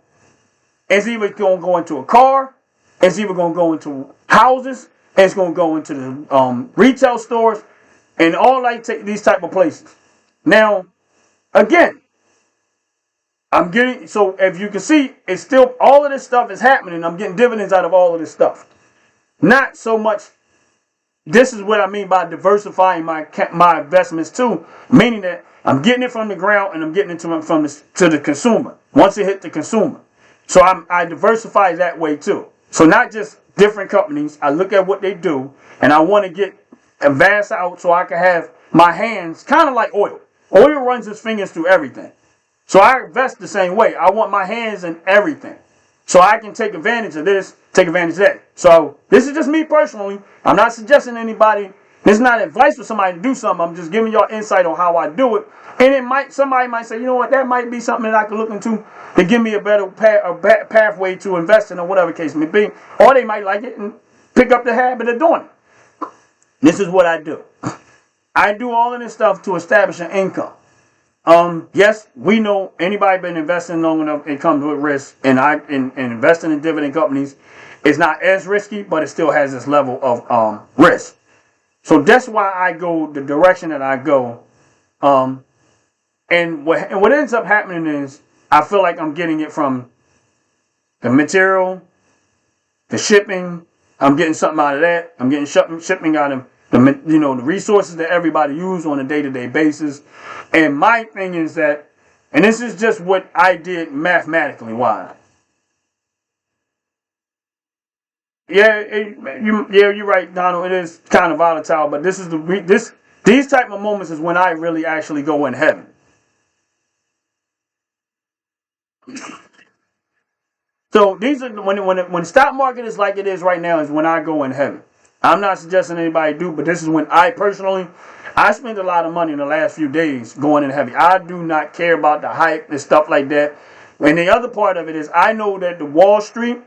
It's either going to go into a car, it's either going to go into houses, and it's going to go into the retail stores, and all like these type of places. Now, again, so if you can see, it's still, all of this stuff is happening. I'm getting dividends out of all of this stuff. Not so much. This is what I mean by diversifying my investments too, meaning that I'm getting it from the ground and I'm getting it to the consumer once it hit the consumer. So I diversify that way too. So not just different companies. I look at what they do and I want to get advanced out so I can have my hands kind of like oil. Oil runs its fingers through everything. So I invest the same way. I want my hands in everything. So I can take advantage of this, take advantage of that. So this is just me personally. I'm not suggesting anybody. This is not advice for somebody to do something. I'm just giving y'all insight on how I do it. And somebody might say, you know what, that might be something that I could look into to give me a better pathway to invest in or whatever case may be. Or they might like it and pick up the habit of doing it. This is what I do. I do all of this stuff to establish an income. Yes, we know anybody been investing long enough, it comes with risk, and investing in dividend companies is not as risky, but it still has this level of risk. So that's why I go the direction that I go. And what ends up happening is I feel like I'm getting it from the material, the shipping. I'm getting something out of that. I'm getting shipping out of the resources that everybody uses on a day-to-day basis. And my thing is that, and this is just what I did mathematically wise. You're right, Donald. It is kind of volatile, but this is these type of moments is when I really actually go in heaven. So these are when the stock market is like it is right now is when I go in heaven. I'm not suggesting anybody do, but this is when I personally, I spent a lot of money in the last few days going in heavy. I do not care about the hype and stuff like that. And the other part of it is I know that the Wall Street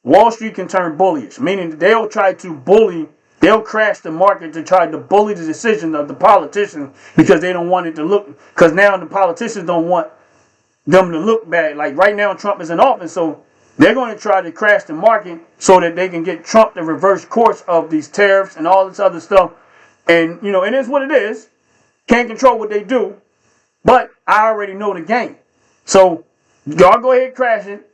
can turn bullish, meaning they'll try to bully, they'll crash the market to try to bully the decision of the politicians because they don't want it to look, because now the politicians don't want them to look bad. Like right now Trump is in office, so they're going to try to crash the market so that they can get Trump to reverse course of these tariffs and all this other stuff. And, you know, it is what it is. Can't control what they do. But I already know the game. So y'all go ahead and crash it.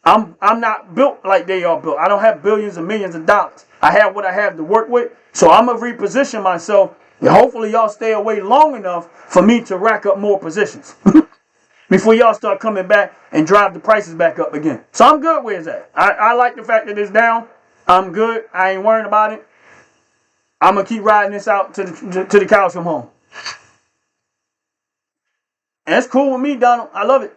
I'm not built like they are built. I don't have billions and millions of dollars. I have what I have to work with. So I'm going to reposition myself. And hopefully y'all stay away long enough for me to rack up more positions. Before y'all start coming back and drive the prices back up again. So I'm good where it's at. I like the fact that it's down. I'm good. I ain't worrying about it. I'm going to keep riding this out to the cows come home. And that's cool with me, Donald. I love it.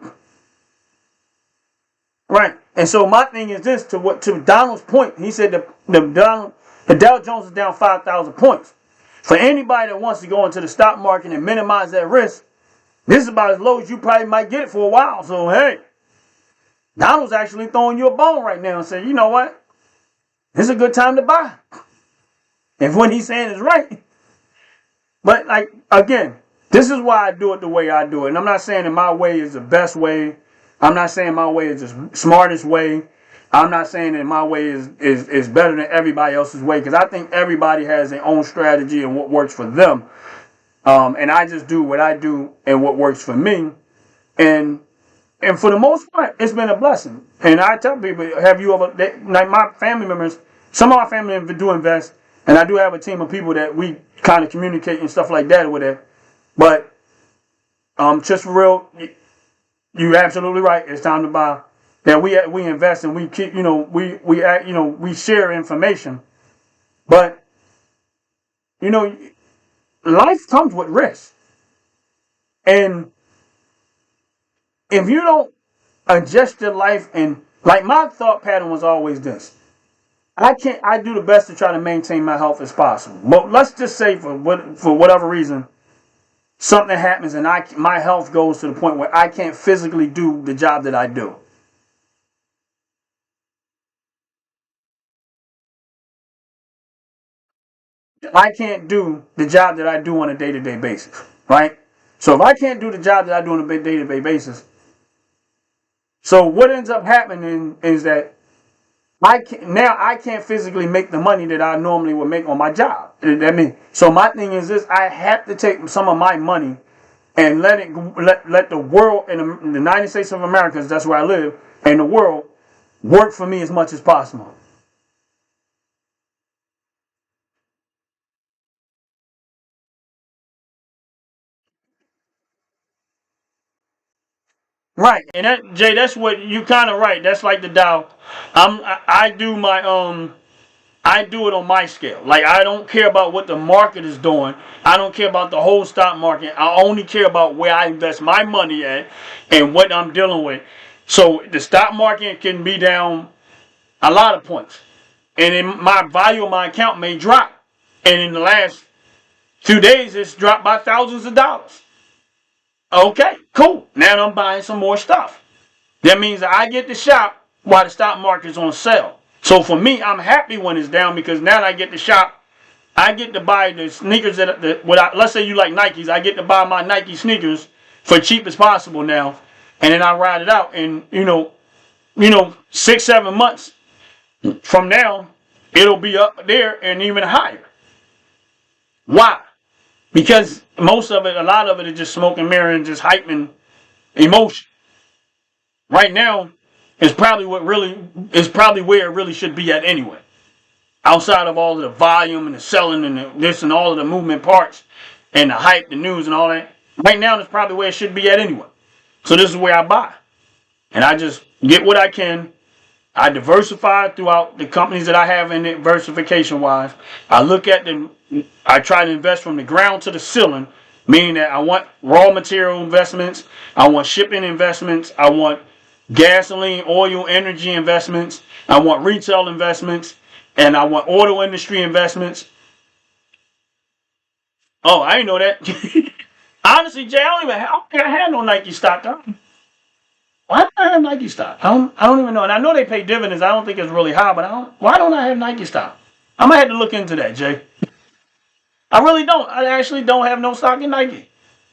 Right. And so my thing is this, to Donald's point, he said the Dow Jones is down 5,000 points. For anybody that wants to go into the stock market and minimize that risk, this is about as low as you probably might get it for a while. So, hey, Donald's actually throwing you a bone right now and saying, you know what? This is a good time to buy. If what he's saying is right. But, like, again, this is why I do it the way I do it. And I'm not saying that my way is the best way. I'm not saying my way is the smartest way. I'm not saying that my way is better than everybody else's way. Because I think everybody has their own strategy and what works for them. And I just do what I do and what works for me. And for the most part, it's been a blessing. And I tell people, have you ever, like my family members, some of my family members do invest. And I do have a team of people that we kind of communicate and stuff like that with it. But just for real, you're absolutely right. It's time to buy. That we invest and we keep, we share information. But, life comes with risk. And if you don't adjust your life, and like my thought pattern was always this. I do the best to try to maintain my health as possible. But let's just say for whatever reason, something happens and my health goes to the point where I can't physically do the job that I do. I can't do the job that I do on a day-to-day basis, right? So if I can't do the job that I do on a day-to-day basis, so what ends up happening is that I can't physically make the money that I normally would make on my job. So my thing is this: I have to take some of my money and let the world in the United States of America, that's where I live, and the world work for me as much as possible. Right, and Jay, that's what you kind of right. That's like the Dow. I do my I do it on my scale. Like I don't care about what the market is doing. I don't care about the whole stock market. I only care about where I invest my money at and what I'm dealing with. So the stock market can be down a lot of points, and in my value of my account may drop. And in the last few days, it's dropped by thousands of dollars. Okay, cool. Now I'm buying some more stuff. That means that I get to shop while the stock market's on sale. So for me, I'm happy when it's down because now that I get to shop, I get to buy the sneakers let's say you like Nikes, I get to buy my Nike sneakers for cheap as possible now, and then I ride it out. And 6-7 months from now, it'll be up there and even higher. Why? Because a lot of it is just smoke and mirror and just hype and emotion. Right now, is probably where it really should be at anyway. Outside of all of the volume and the selling and this and all of the movement parts and the hype, the news and all that. Right now, that's probably where it should be at anyway. So this is where I buy. And I just get what I can. I diversify throughout the companies that I have in it, diversification wise. I try to invest from the ground to the ceiling, meaning that I want raw material investments, I want shipping investments, I want gasoline, oil, energy investments, I want retail investments, and I want auto industry investments. Oh, I ain't know that. Honestly, Jay, I don't think I had no Nike stock. Why don't I have Nike stock? I don't even know. And I know they pay dividends. I don't think it's really high, but why don't I have Nike stock? I might have to look into that, Jay. I really don't. I actually don't have no stock in Nike.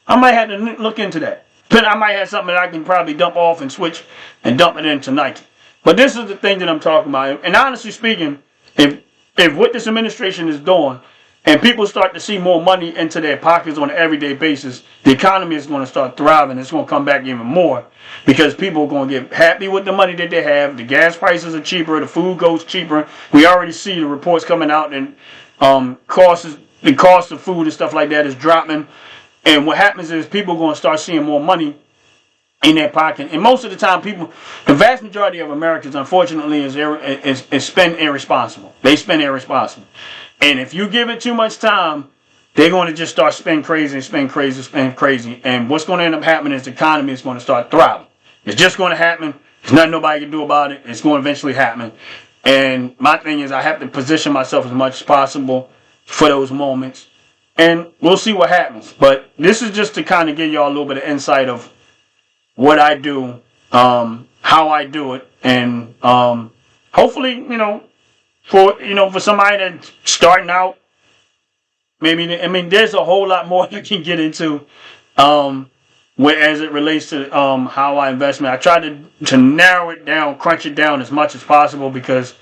I might have to look into that. But I might have something that I can probably dump off and switch and dump it into Nike. But this is the thing that I'm talking about. And honestly speaking, if what this administration is doing and people start to see more money into their pockets on an everyday basis, the economy is going to start thriving. It's going to come back even more because people are going to get happy with the money that they have. The gas prices are cheaper. The food goes cheaper. We already see the reports coming out and the cost of food and stuff like that is dropping. And what happens is people are going to start seeing more money in their pocket. And most of the time, the vast majority of Americans, unfortunately, is spend irresponsible. They spend irresponsible. And if you give it too much time, they're going to just start spending crazy and spend crazy, spend crazy. And what's going to end up happening is the economy is going to start thriving. It's just going to happen. There's nothing nobody can do about it. It's going to eventually happen. And my thing is I have to position myself as much as possible for those moments. And we'll see what happens. But this is just to kind of give y'all a little bit of insight of what I do, how I do it, and hopefully, for somebody that's starting out, there's a whole lot more I can get into, as it relates to how I invest. I try to narrow it down, crunch it down as much as possible because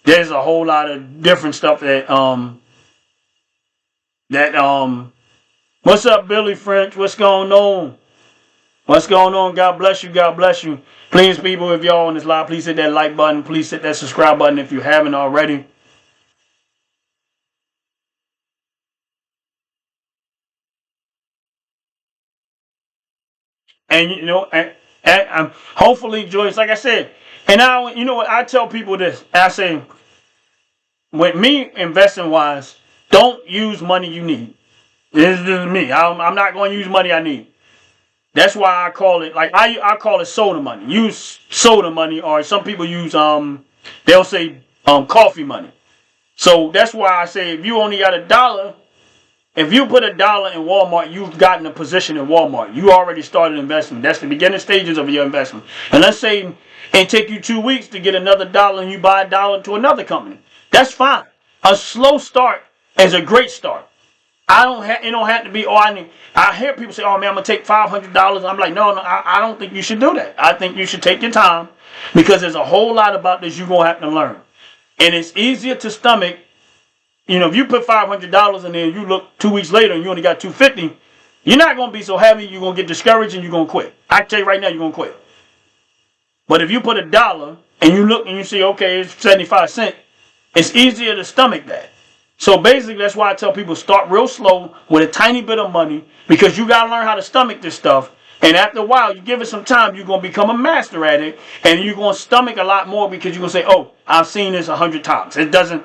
there's a whole lot of different stuff what's up, Billy French? What's going on? What's going on? God bless you. God bless you. Please, people, if y'all on this live, please hit that like button. Please hit that subscribe button if you haven't already. And hopefully, Joyce, like I said, and now what I tell people this. I say, with me investing wise, don't use money you need. This is me. I'm not going to use money I need. That's why I call it I call it soda money. Use soda money, or some people use they'll say coffee money. So that's why I say if you only got $1, if you put $1 in Walmart, you've gotten a position in Walmart. You already started investment. That's the beginning stages of your investment. And let's say it take you 2 weeks to get another $1 and you buy $1 to another company. That's fine. A slow start is a great start. It don't have to be. I hear people say, "Oh man, I'm gonna take $500." I'm like, no, I don't think you should do that. I think you should take your time because there's a whole lot about this you're gonna have to learn, and it's easier to stomach. If you put $500 and then you look 2 weeks later and you only got $250, you're not gonna be so happy. You're gonna get discouraged and you're gonna quit. I tell you right now, you're gonna quit. But if you put $1 and you look and you see, okay, it's 75 cents, it's easier to stomach that. So basically, that's why I tell people start real slow with a tiny bit of money because you got to learn how to stomach this stuff. And after a while, you give it some time, you're going to become a master at it. And you're going to stomach a lot more because you're going to say, oh, I've seen this 100 times. It doesn't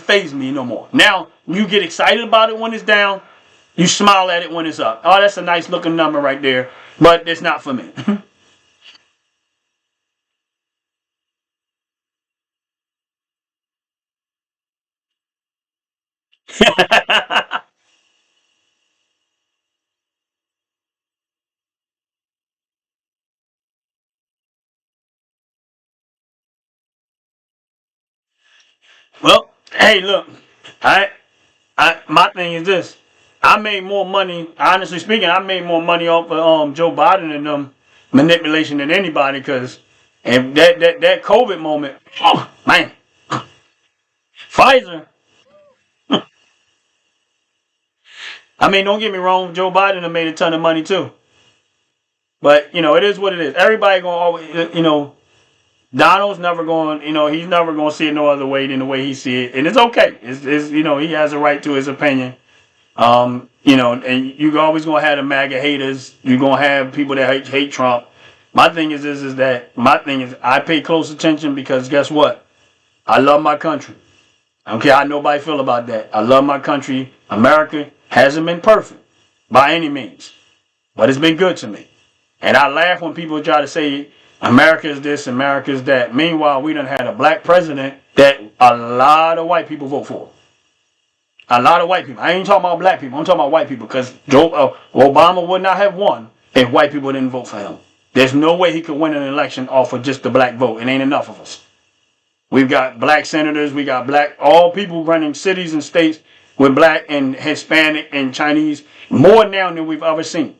faze me no more. Now, you get excited about it when it's down. You smile at it when it's up. Oh, that's a nice looking number right there. But it's not for me. Well, hey, look, my thing is this. I made more money, honestly speaking, I made more money off of Joe Biden and manipulation than anybody because and that COVID moment, oh man, Pfizer. Don't get me wrong, Joe Biden have made a ton of money too. But it is what it is. Everybody gonna always, Donald's never going, he's never going to see it no other way than the way he see it, and it's okay. It's he has a right to his opinion. And you always gonna have the MAGA haters. You're gonna have people that hate Trump. My thing is I pay close attention because guess what? I love my country. I don't care how nobody feel about that. I love my country. America hasn't been perfect by any means, but it's been good to me. And I laugh when people try to say America is this, America is that. Meanwhile, we done had a black president that a lot of white people vote for. A lot of white people. I ain't talking about black people. I'm talking about white people because Obama would not have won if white people didn't vote for him. There's no way he could win an election off of just the black vote. It ain't enough of us. We've got black senators. We got all people running cities and states with black and Hispanic and Chinese more now than we've ever seen.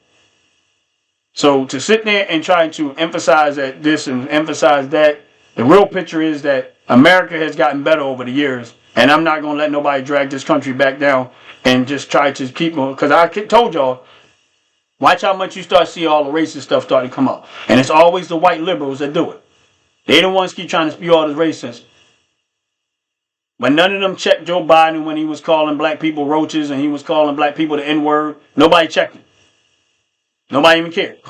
So to sit there and try to emphasize that this and emphasize that, the real picture is that America has gotten better over the years. And I'm not going to let nobody drag this country back down and just try to keep on. Because I told y'all, watch how much you start to see all the racist stuff start to come up. And it's always the white liberals that do it. They the ones keep trying to spew all this racism. But none of them checked Joe Biden when he was calling black people roaches and he was calling black people the N-word. Nobody checked it. Nobody even cared.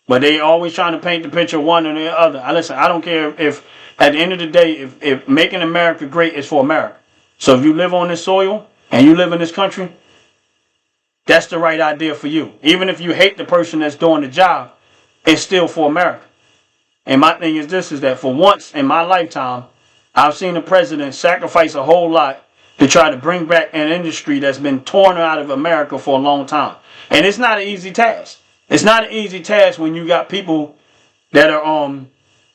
But they always trying to paint the picture one or the other. Listen, I don't care if at the end of the day, if making America great is for America. So if you live on this soil and you live in this country, that's the right idea for you. Even if you hate the person that's doing the job, it's still for America. And my thing is this, is that for once in my lifetime, I've seen the president sacrifice a whole lot to try to bring back an industry that's been torn out of America for a long time. And it's not an easy task. It's not an easy task when you got people that are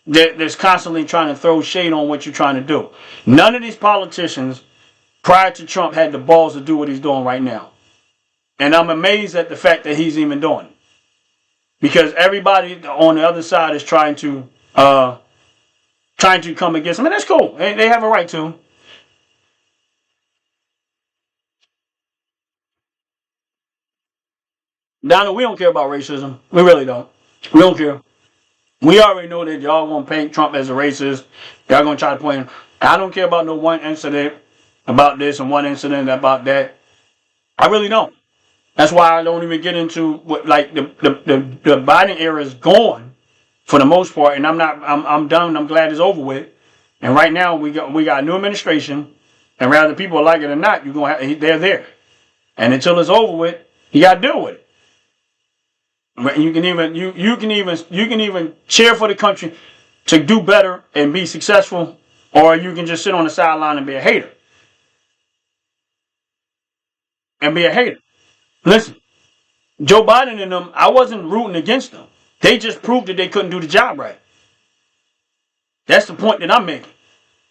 that's constantly trying to throw shade on what you're trying to do. None of these politicians prior to Trump had the balls to do what he's doing right now. And I'm amazed at the fact that he's even doing it. Because everybody on the other side is trying to come against him. And that's cool. They have a right to. Donald, we don't care about racism. We really don't. We don't care. We already know that y'all going to paint Trump as a racist. Y'all going to try to point him. I don't care about no one incident about this and one incident about that. I really don't. That's why I don't even get into what, like, the Biden era is gone for the most part, and I'm done. I'm glad it's over with. And right now we got a new administration, and whether people like it or not, they're there. And until it's over with, you got to deal with it. You can even cheer for the country to do better and be successful, or you can just sit on the sideline and be a hater. Listen, Joe Biden and them, I wasn't rooting against them. They just proved that they couldn't do the job right. That's the point that I'm making.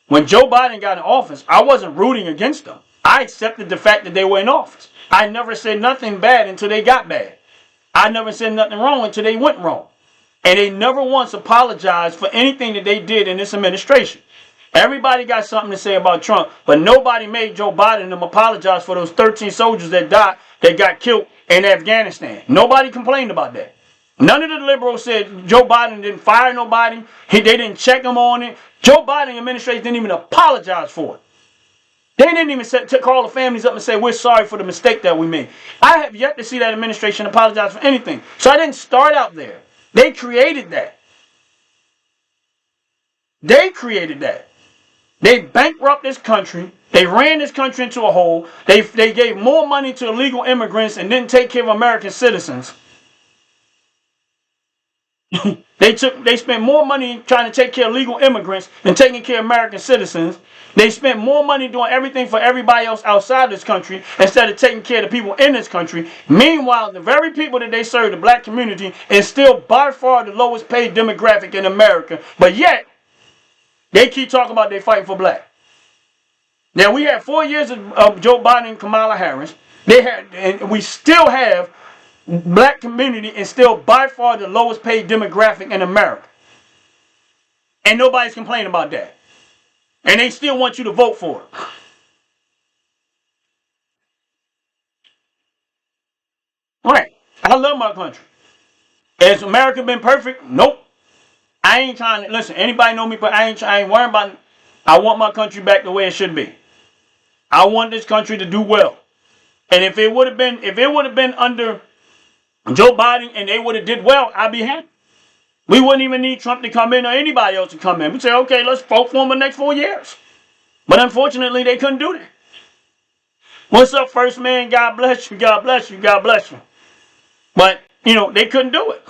When Joe Biden got in office, I wasn't rooting against them. I accepted the fact that they were in office. I never said nothing bad until they got bad. I never said nothing wrong until they went wrong. And they never once apologized for anything that they did in this administration. Everybody got something to say about Trump, but nobody made Joe Biden and them apologize for those 13 soldiers that died, that got killed in Afghanistan. Nobody complained about that. None of the liberals said Joe Biden didn't fire nobody. They didn't check him on it. Joe Biden administration didn't even apologize for it. They didn't even call the families up and say, we're sorry for the mistake that we made. I have yet to see that administration apologize for anything. So I didn't start out there. They created that. They bankrupt this country. They ran this country into a hole. They gave more money to illegal immigrants and didn't take care of American citizens. They spent more money trying to take care of legal immigrants than taking care of American citizens. They spent more money doing everything for everybody else outside this country instead of taking care of the people in this country. Meanwhile, the very people that they serve, the black community, is still by far the lowest paid demographic in America. But yet, they keep talking about they fighting for black. Now, we had 4 years of Joe Biden and Kamala Harris. And we still have black community is still by far the lowest paid demographic in America. And nobody's complaining about that. And they still want you to vote for it. Right. I love my country. Has America been perfect? Nope. I ain't trying to, listen, anybody know me, but I ain't worrying about it. I want my country back the way it should be. I want this country to do well. And if it would have been under Joe Biden and they would have did well, I'd be happy. We wouldn't even need Trump to come in or anybody else to come in. We'd say, okay, let's vote for him the next 4 years. But unfortunately, they couldn't do that. What's up, first man? God bless you, God bless you, God bless you. But, they couldn't do it.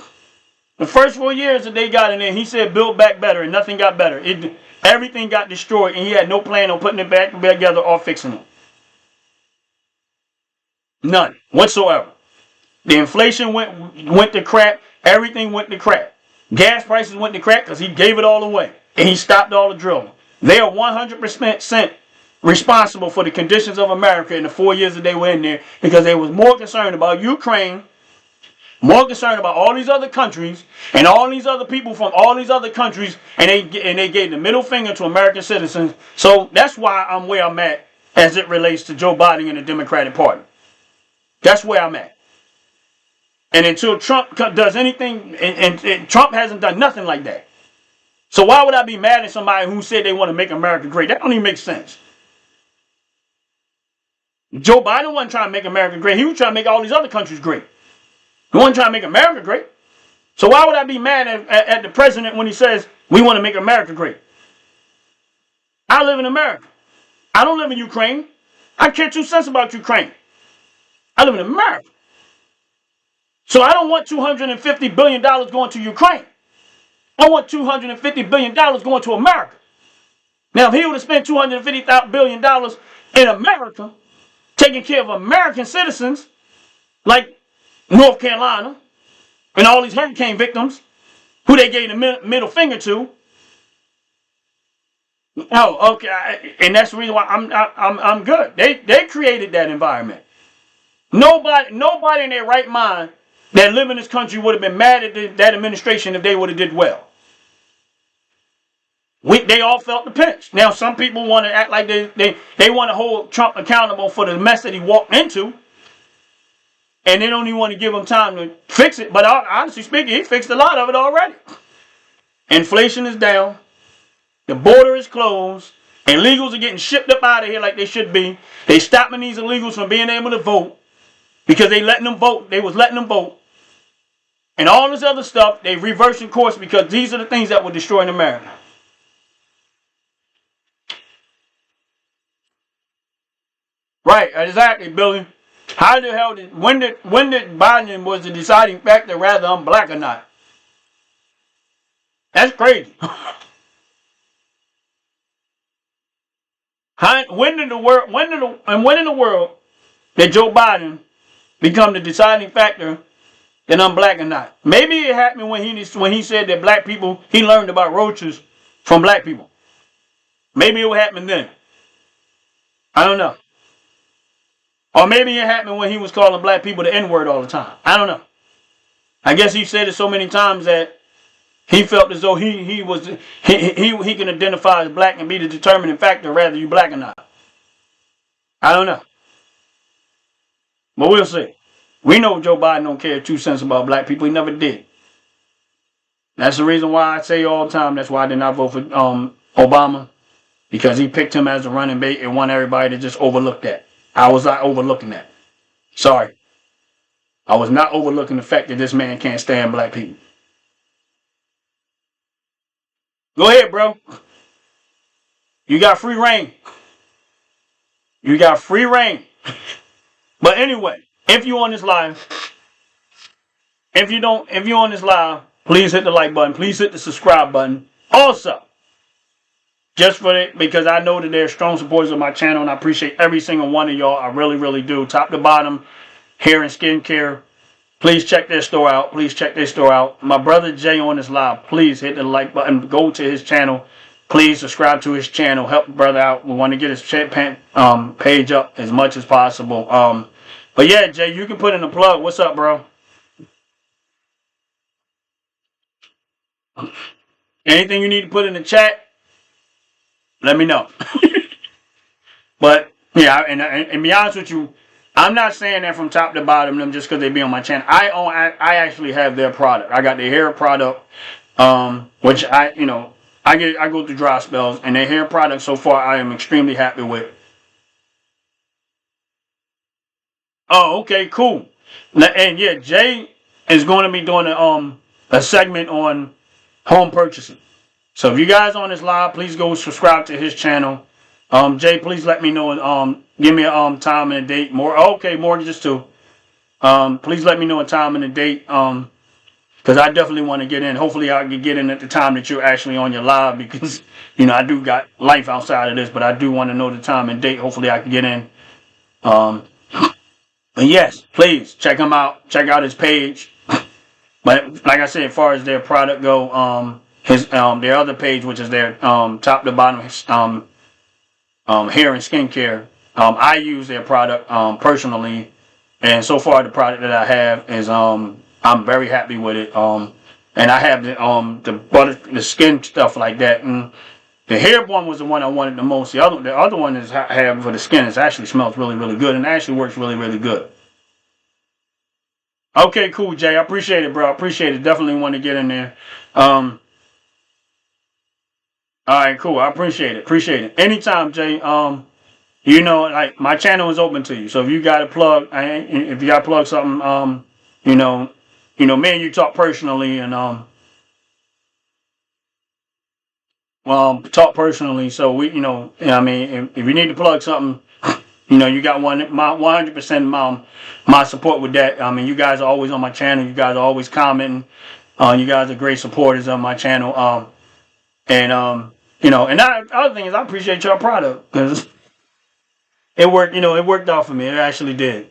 The first 4 years that they got in there, he said build back better, and nothing got better. Everything got destroyed, and he had no plan on putting it back together or fixing it. None whatsoever. The inflation went to crap. Everything went to crap. Gas prices went to crap because he gave it all away. And he stopped all the drilling. They are 100% responsible for the conditions of America in the 4 years that they were in there, because they was more concerned about Ukraine, more concerned about all these other countries and all these other people from all these other countries, and they gave the middle finger to American citizens. So that's why I'm where I'm at as it relates to Joe Biden and the Democratic Party. That's where I'm at. And until Trump does anything, and Trump hasn't done nothing like that. So why would I be mad at somebody who said they want to make America great? That don't even make sense. Joe Biden wasn't trying to make America great. He was trying to make all these other countries great. He wasn't trying to make America great. So why would I be mad at the president when he says we want to make America great? I live in America. I don't live in Ukraine. I care 2 cents about Ukraine. I live in America. So I don't want $250 billion going to Ukraine. I want $250 billion going to America. Now, if he would have spent $250 billion in America, taking care of American citizens, like North Carolina, and all these hurricane victims, who they gave the middle finger to. Oh, okay, and that's the reason why I'm good. They created that environment. Nobody in their right mind that live in this country would have been mad at that administration if they would have did well. They all felt the pinch. Now, some people want to act like they want to hold Trump accountable for the mess that he walked into, and they don't even want to give him time to fix it. But honestly speaking, he fixed a lot of it already. Inflation is down. The border is closed. Illegals are getting shipped up out of here like they should be. They stopping these illegals from being able to vote because they letting them vote. They was letting them vote. And all this other stuff, they reversing course because these are the things that were destroying America. Right, exactly, Billy. How the hell when did Biden was the deciding factor whether I'm black or not? That's crazy. When in the world did Joe Biden become the deciding factor that I'm black or not? Maybe it happened when he said that black people, he learned about roaches from black people. Maybe it happened then. I don't know. Or maybe it happened when he was calling black people the N-word all the time. I don't know. I guess he said it so many times that he felt as though he can identify as black and be the determining factor whether you black or not. I don't know. But we'll see. We know Joe Biden don't care 2 cents about black people. He never did. That's the reason why I say all the time, that's why I did not vote for Obama. Because he picked him as a running mate and want everybody to just overlook that. I was not overlooking that. Sorry. I was not overlooking the fact that this man can't stand black people. Go ahead, bro. You got free reign. You got free reign. But anyway, if you're on this live, if you're on this live, please hit the like button. Please hit the subscribe button. Also, just for it, because I know that they're strong supporters of my channel, and I appreciate every single one of y'all. I really, really do. Top to bottom, hair and skincare. Please check their store out. Please check their store out. My brother Jay on this live. Please hit the like button. Go to his channel. Please subscribe to his channel. Help the brother out. We want to get his page up as much as possible. But yeah, Jay, you can put in a plug. What's up, bro? Anything you need to put in the chat, let me know. But yeah, and be honest with you, I'm not saying that from top to bottom, them just because they be on my channel. I actually have their product. I got their hair product, which I go through dry spells, and their hair product so far I am extremely happy with. Oh, okay, cool. And yeah, Jay is going to be doing a segment on home purchasing. So if you guys on this live, please go subscribe to his channel. Jay, please let me know. Give me a time and a date. Mortgages too. Please let me know a time and a date. Because I definitely want to get in. Hopefully I can get in at the time that you're actually on your live, because I do got life outside of this, but I do want to know the time and date. Hopefully I can get in. But yes, please check him out. Check out his page. But like I said, as far as their product go, his their other page, which is their top to bottom hair and skincare. I use their product personally, and so far the product that I have is I'm very happy with it. And I have the butter, the skin stuff like that, and the hair one was the one I wanted the most. The other one is I have for the skin. It actually smells really really good, and actually works really really good. Okay, cool, Jay. I appreciate it, bro. I appreciate it. Definitely want to get in there. Um, all right, cool. I appreciate it. Appreciate it. Anytime, Jay. Like my channel is open to you. So if you got to plug, if you got to plug something, you know, me and you talk personally, and talk personally. So I mean, if you need to plug something, you got my 100% my support with that. I mean, you guys are always on my channel. You guys are always commenting. You guys are great supporters of my channel. And and the other thing is I appreciate your product because it worked. It worked out for me. It actually did.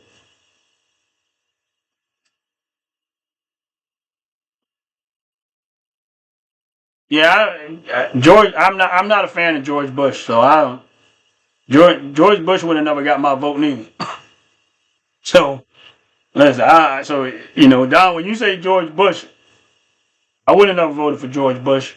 Yeah, George. I'm not a fan of George Bush, so I don't. George Bush would have never got my vote neither. So listen, Don, when you say George Bush, I would have never voted for George Bush.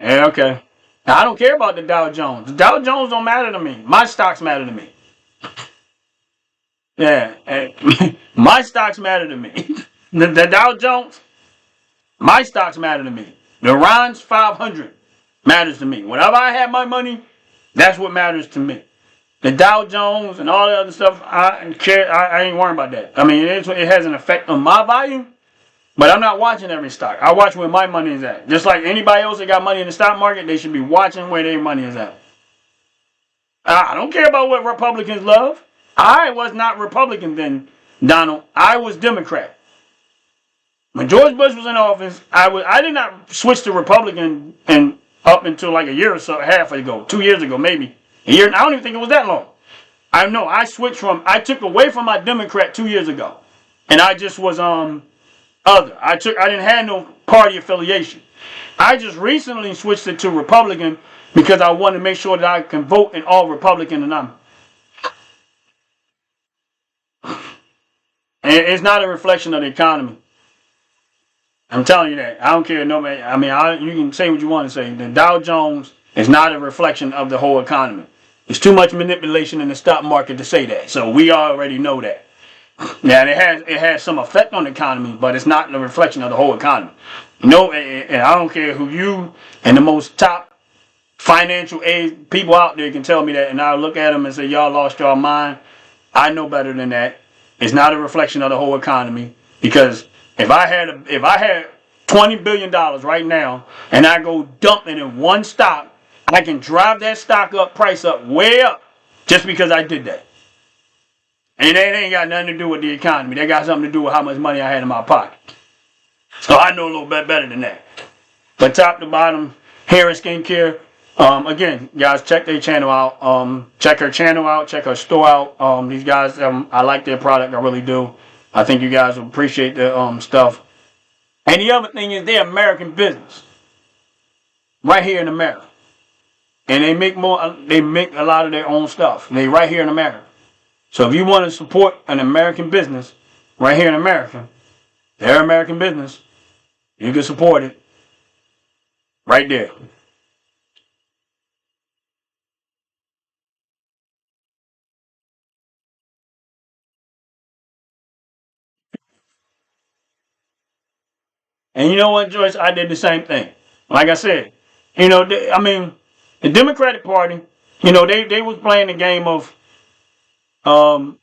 Yeah, okay. Now, I don't care about the Dow Jones. The Dow Jones don't matter to me. My stocks matter to me. Yeah, my stocks matter to me. The Dow Jones, my stocks matter to me. The Ron's 500 matters to me. Whenever I have my money, that's what matters to me. The Dow Jones and all the other stuff, I care. I ain't worrying about that. I mean, it has an effect on my value, but I'm not watching every stock. I watch where my money is at. Just like anybody else that got money in the stock market, they should be watching where their money is at. I don't care about what Republicans love. I was not Republican then, Donald. I was Democrat. When George Bush was in office, I did not switch to Republican and up until like a year or so, half ago, 2 years ago, maybe a year. I don't even think it was that long. I know I took away from my Democrat 2 years ago, and I just was other. I didn't have no party affiliation. I just recently switched it to Republican because I wanted to make sure that I can vote in all Republican, and it's not a reflection of the economy. I'm telling you that. I don't care. No man. I mean, you can say what you want to say. The Dow Jones is not a reflection of the whole economy. There's too much manipulation in the stock market to say that. So we already know that. Yeah, it has some effect on the economy, but it's not a reflection of the whole economy. And I don't care who you and the most top financial aid people out there can tell me that, and I'll look at them and say, y'all lost your mind. I know better than that. It's not a reflection of the whole economy because if I had $20 billion right now and I go dump it in one stock, I can drive that stock price up way up just because I did that. And that ain't got nothing to do with the economy. That got something to do with how much money I had in my pocket. So I know a little bit better than that. But top to bottom, hair and skincare. Again, guys, check their channel out. Check her channel out. Check her store out. These guys, I like their product. I really do. I think you guys will appreciate the stuff. And the other thing is they're American business, right here in America, and they make more. They make a lot of their own stuff. They right here in America. So if you want to support an American business, right here in America, they're American business. You can support it right there. And you know what, Joyce? I did the same thing. Like I said, I mean, the Democratic Party, they was playing the game of, um,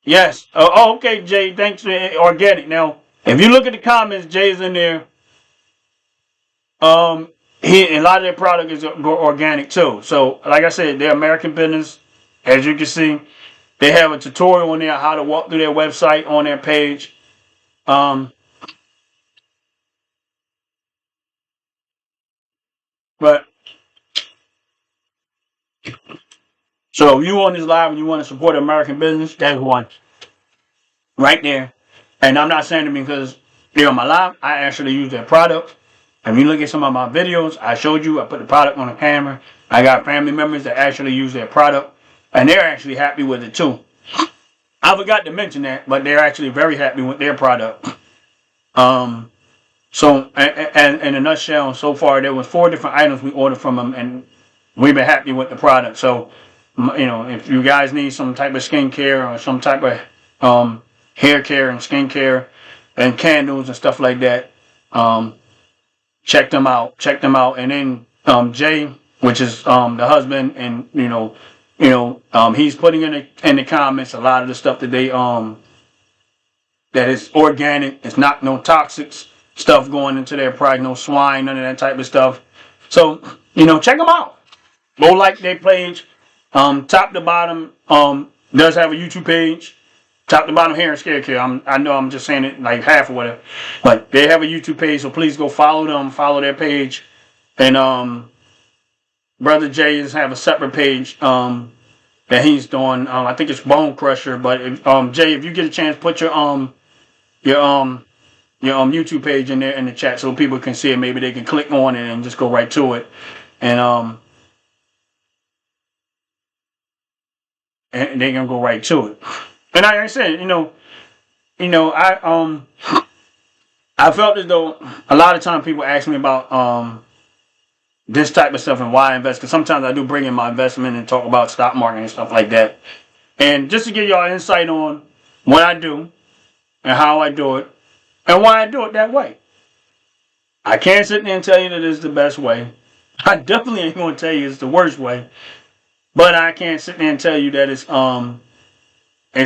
yes. Okay, Jay, thanks for organic. Now, if you look at the comments, Jay's in there. Um, a lot of their product is organic too. So, like I said, they're American business. As you can see, they have a tutorial on there how to walk through their website on their page. Um, but So if you on this live and you want to support American business, that's one right there. And I'm not saying it because they're on my live. I actually use their product. If you look at some of my videos, I showed you, I put the product on the camera. I got family members that actually use their product, and they're actually happy with it too. I forgot to mention that, but they're actually very happy with their product. So, and in a nutshell, so far there was 4 different items we ordered from them, and we've been happy with the product. So, you know, if you guys need some type of skincare or some type of hair care and skincare and candles and stuff like that, check them out. Check them out. And then Jay, which is the husband, and he's putting in the comments a lot of the stuff that they that is organic. It's not no toxic stuff going into their product, no swine, none of that type of stuff. So, check them out. Go like their page. Top to bottom, does have a YouTube page. Top to bottom, hair and skincare. I know I'm just saying it like half or whatever, but they have a YouTube page, so please go follow them, follow their page. And Brother Jay is have a separate page that he's doing. I think it's Bone Crusher, but Jay, if you get a chance, put your YouTube page in there in the chat so people can see it. Maybe they can click on it and just go right to it, and they can go right to it. And like I said, I felt as though a lot of times people ask me about this type of stuff and why I invest. Because sometimes I do bring in my investment and talk about stock market and stuff like that. And just to give y'all insight on what I do and how I do it and why I do it that way. I can't sit there and tell you that it's the best way. I definitely ain't going to tell you it's the worst way. But I can't sit there and tell you that it's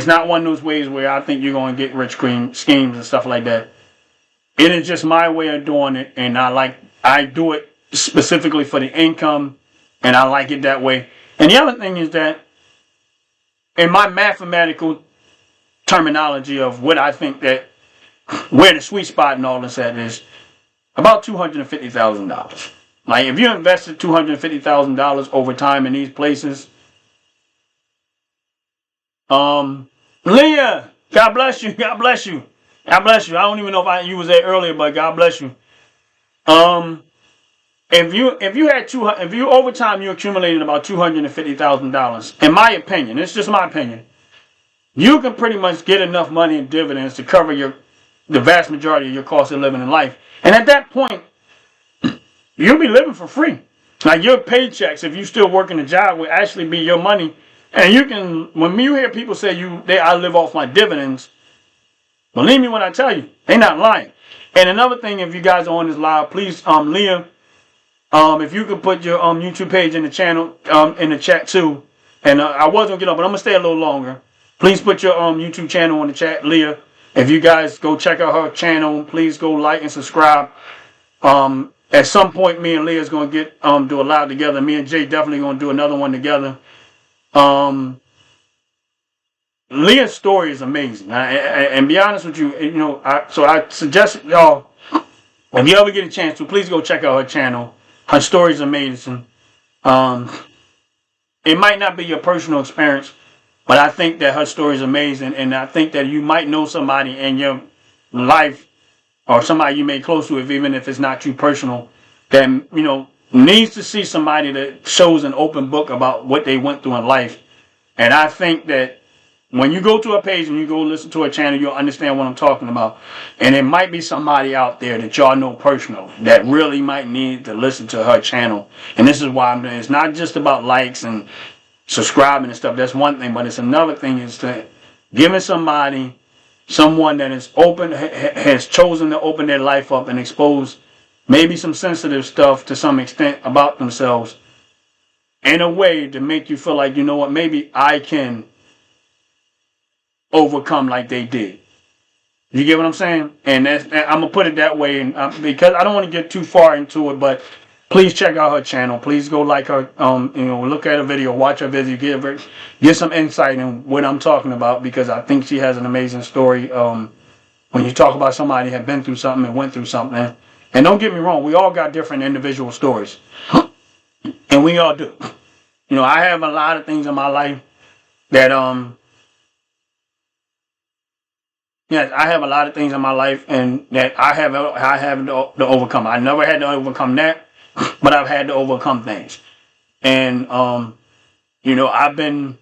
not one of those ways where I think you're going to get rich schemes and stuff like that. It is just my way of doing it, and I do it specifically for the income, and I like it that way. And the other thing is that in my mathematical terminology of what I think that where the sweet spot and all this at is about $250,000. Like if you invested $250,000 over time in these places, Leah, God bless you. God bless you. God bless you. I don't even know if you was there earlier, but God bless you. If you over time you accumulated about $250,000, in my opinion, it's just my opinion, you can pretty much get enough money in dividends to cover the vast majority of your cost of living in life. And at that point, you'll be living for free. Like your paychecks, if you still working a job, will actually be your money. And you can, when you hear people say I live off my dividends, believe me when I tell you, they're not lying. And another thing, if you guys are on this live, please, Leah, if you could put your YouTube page in the channel, in the chat too. And I was gonna get up, but I'm gonna stay a little longer. Please put your YouTube channel in the chat, Leah. If you guys go check out her channel, please go like and subscribe. At some point, me and Leah's gonna do a live together. Me and Jay definitely gonna do another one together. Leah's story is amazing. And be honest with you, so I suggest y'all, if you ever get a chance to, please go check out her channel. Her story is amazing. It might not be your personal experience, but I think that her story is amazing, and I think that you might know somebody in your life or somebody you may close to, even if it's not you personal, that needs to see somebody that shows an open book about what they went through in life. And I think that when you go to a page and you go listen to a channel, you'll understand what I'm talking about. And it might be somebody out there that y'all know personal that really might need to listen to her channel. And this is why I'm doing it. It's not just about likes and subscribing and stuff. That's one thing. But it's another thing is to giving someone that is open, has chosen to open their life up and expose maybe some sensitive stuff to some extent about themselves in a way to make you feel like, you know what, maybe I can overcome like they did. You get what I'm saying? And I'm gonna put it that way, and because I don't want to get too far into it, but please check out her channel. Please go like her, look at her video, watch her video, get some insight in what I'm talking about, because I think she has an amazing story. When you talk about somebody that had been through something and went through something, and don't get me wrong, we all got different individual stories, and we all do. I have a lot of things in my life that yes, I have a lot of things in my life and that I have to overcome. I never had to overcome that, but I've had to overcome things. And I've been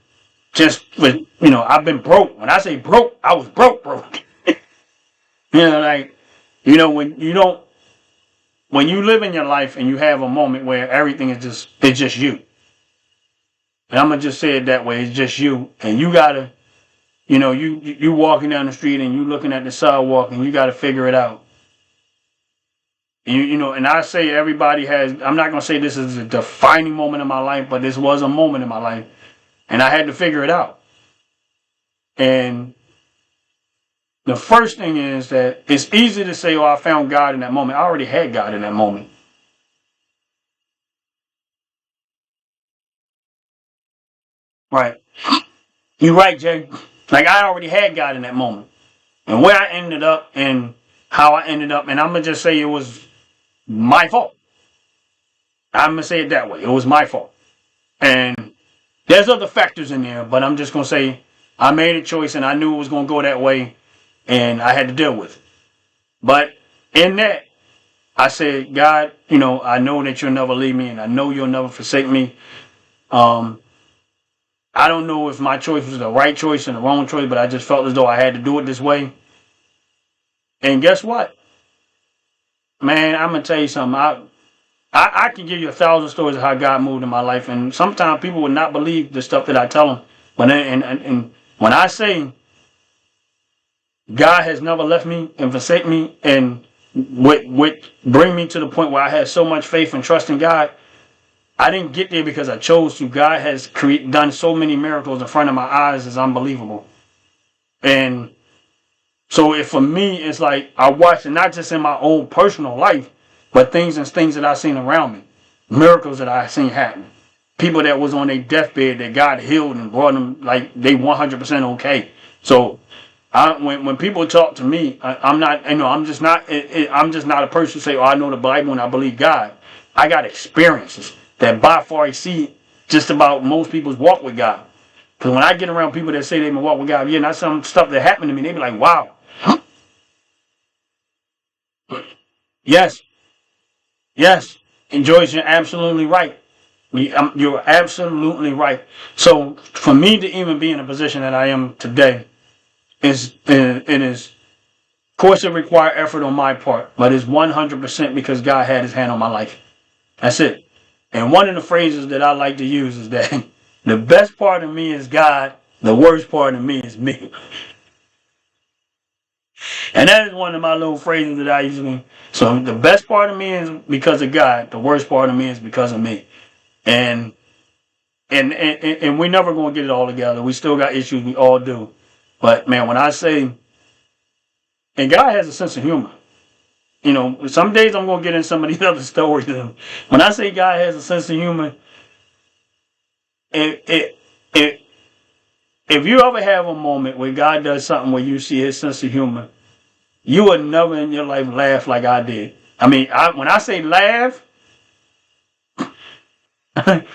I've been broke. When I say broke, I was broke. Like, when you live in your life and you have a moment where everything is just you. And I'm gonna just say it that way. It's just you, and you gotta, you walking down the street and you looking at the sidewalk and you gotta figure it out. And I say everybody has. I'm not gonna say this is a defining moment in my life, but this was a moment in my life, and I had to figure it out. And the first thing is that it's easy to say, "Oh, I found God in that moment." I already had God in that moment. Right. You're right, Jay. Like, I already had God in that moment. And where I ended up and how I ended up, and I'm going to just say it was my fault. I'm going to say it that way. It was my fault. And there's other factors in there, but I'm just going to say I made a choice and I knew it was going to go that way and I had to deal with it. But in that, I said, God, I know that you'll never leave me and I know you'll never forsake me. I don't know if my choice was the right choice and the wrong choice, but I just felt as though I had to do it this way. And guess what? Man, I'm going to tell you something. I can give you 1,000 stories of how God moved in my life. And sometimes people would not believe the stuff that I tell them. And when I say God has never left me and forsake me and would bring me to the point where I had so much faith and trust in God, I didn't get there because I chose to. God has done so many miracles in front of my eyes, it's unbelievable. And so for me, it's like I watched it not just in my own personal life, but things that I've seen around me. Miracles that I've seen happen. People that was on their deathbed that God healed and brought them like they 100% okay. So when people talk to me, I'm not, I'm just not a person who say, oh, I know the Bible and I believe God. I got experiences that by far exceed just about most people's walk with God. Because when I get around people that say they've been walking with God, yeah, not some stuff that happened to me, they be like, wow. Yes. Yes. And Joyce, you're absolutely right. You're absolutely right. So for me to even be in a position that I am today, it is, of course, it requires effort on my part, but it's 100% because God had his hand on my life. That's it. And one of the phrases that I like to use is that the best part of me is God, the worst part of me is me. And that is one of my little phrases that I usually. So the best part of me is because of God, the worst part of me is because of me. And we're never going to get it all together. We still got issues, we all do. But man, when I say, and God has a sense of humor. Some days I'm going to get in some of these other stories. When I say God has a sense of humor, if you ever have a moment where God does something where you see his sense of humor, you would never in your life laugh like I did. I mean, when I say laugh, okay.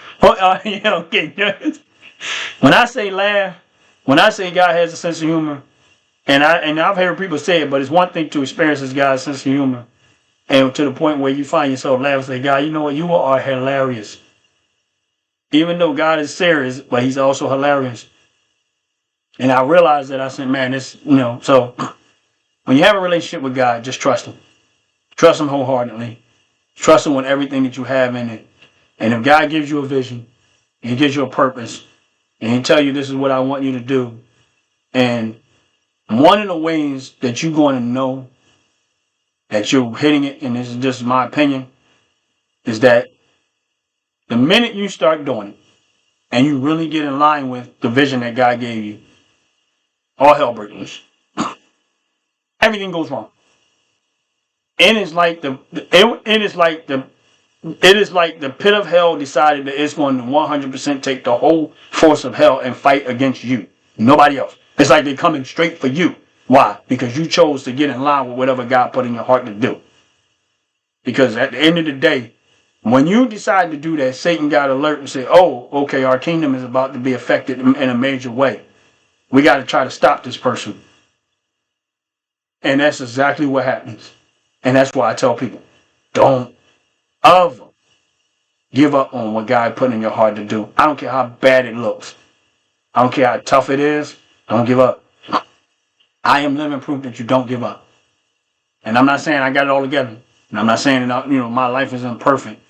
When I say laugh, when I say God has a sense of humor, and I've heard people say it, but it's one thing to experience this God's sense of humor, and to the point where you find yourself laughing, say, God, you know what? You are hilarious. Even though God is serious, but he's also hilarious. And I realized that I said, man, so when you have a relationship with God, just trust him. Trust him wholeheartedly. Trust him with everything that you have in it. And if God gives you a vision, and he gives you a purpose, and he tell you this is what I want you to do, and one of the ways that you're going to know that you're hitting it, and this is just my opinion, is that the minute you start doing it, and you really get in line with the vision that God gave you, all hell breaks loose. Everything goes wrong. It is like the pit of hell decided that it's going to 100% take the whole force of hell and fight against you. Nobody else. It's like they're coming straight for you. Why? Because you chose to get in line with whatever God put in your heart to do. Because at the end of the day, When you decide to do that, Satan got alert and said, oh, okay, our kingdom is about to be affected in a major way. We got to try to stop this person. And that's exactly what happens. And that's why I tell people, don't ever give up on what God put in your heart to do. I don't care how bad it looks. I don't care how tough it is. Don't give up. I am living proof that you don't give up. And I'm not saying I got it all together. And I'm not saying that, my life is imperfect.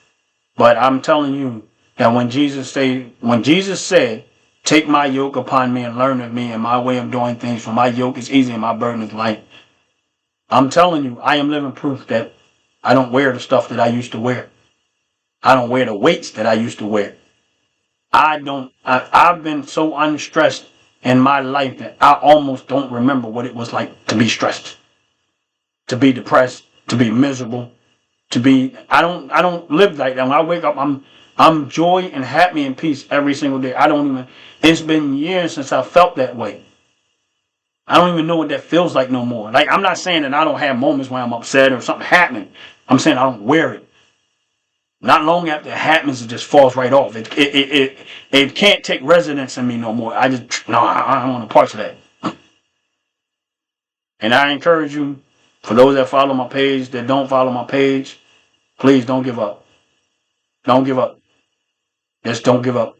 But I'm telling you that when Jesus said, take my yoke upon me and learn of me and my way of doing things, for my yoke is easy and my burden is light. I'm telling you, I am living proof that I don't wear the stuff that I used to wear. I don't wear the weights that I used to wear. I've been so unstressed in my life that I almost don't remember what it was like to be stressed, to be depressed, to be miserable, I don't live like that. When I wake up, I'm joy and happy and peace every single day. It's been years since I felt that way. I don't even know what that feels like no more. Like, I'm not saying that I don't have moments when I'm upset or something happening. I'm saying I don't wear it. Not long after it happens, it just falls right off. It can't take residence in me no more. I don't want to parts of that. And I encourage you, for those that follow my page, that don't follow my page, please don't give up. Don't give up. Just don't give up.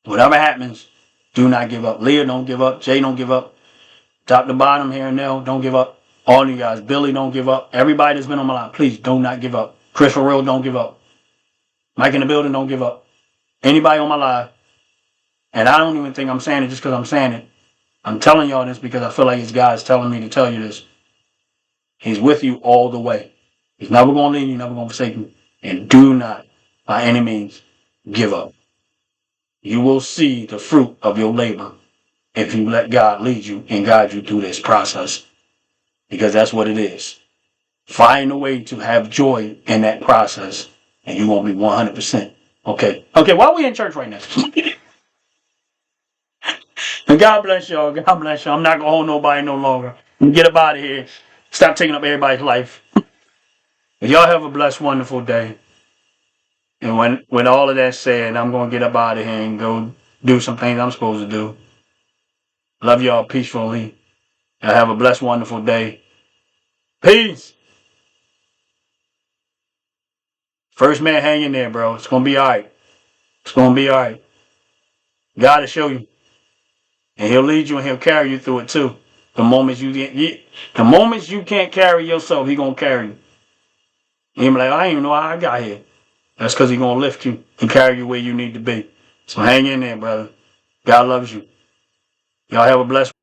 Whatever happens, do not give up. Leah, don't give up. Jay, don't give up. Top to bottom, here and there, don't give up. All of you guys, Billy, don't give up. Everybody that's been on my line, please do not give up. Chris for real, don't give up. Mike in the building, don't give up. Anybody on my live, and I don't even think I'm saying it just because I'm saying it. I'm telling y'all this because I feel like it's God's telling me to tell you this. He's with you all the way. He's never going to leave you, never going to forsake you. And do not, by any means, give up. You will see the fruit of your labor if you let God lead you and guide you through this process. Because that's what it is. Find a way to have joy in that process, and you won't be 100%. Okay, why are we in church right now? And God bless y'all. God bless y'all. I'm not going to hold nobody no longer. Get up out of here. Stop taking up everybody's life. Y'all have a blessed, wonderful day. And when all of that's said, I'm going to get up out of here and go do some things I'm supposed to do. Love y'all peacefully. And have a blessed, wonderful day. Peace. First man, hang in there, bro. It's going to be all right. It's going to be all right. God will show you. And he'll lead you and he'll carry you through it too. The moments you can't carry yourself, he's going to carry you. And you'll be like, I didn't even know how I got here. That's because he's going to lift you and carry you where you need to be. So hang in there, brother. God loves you. Y'all have a blessed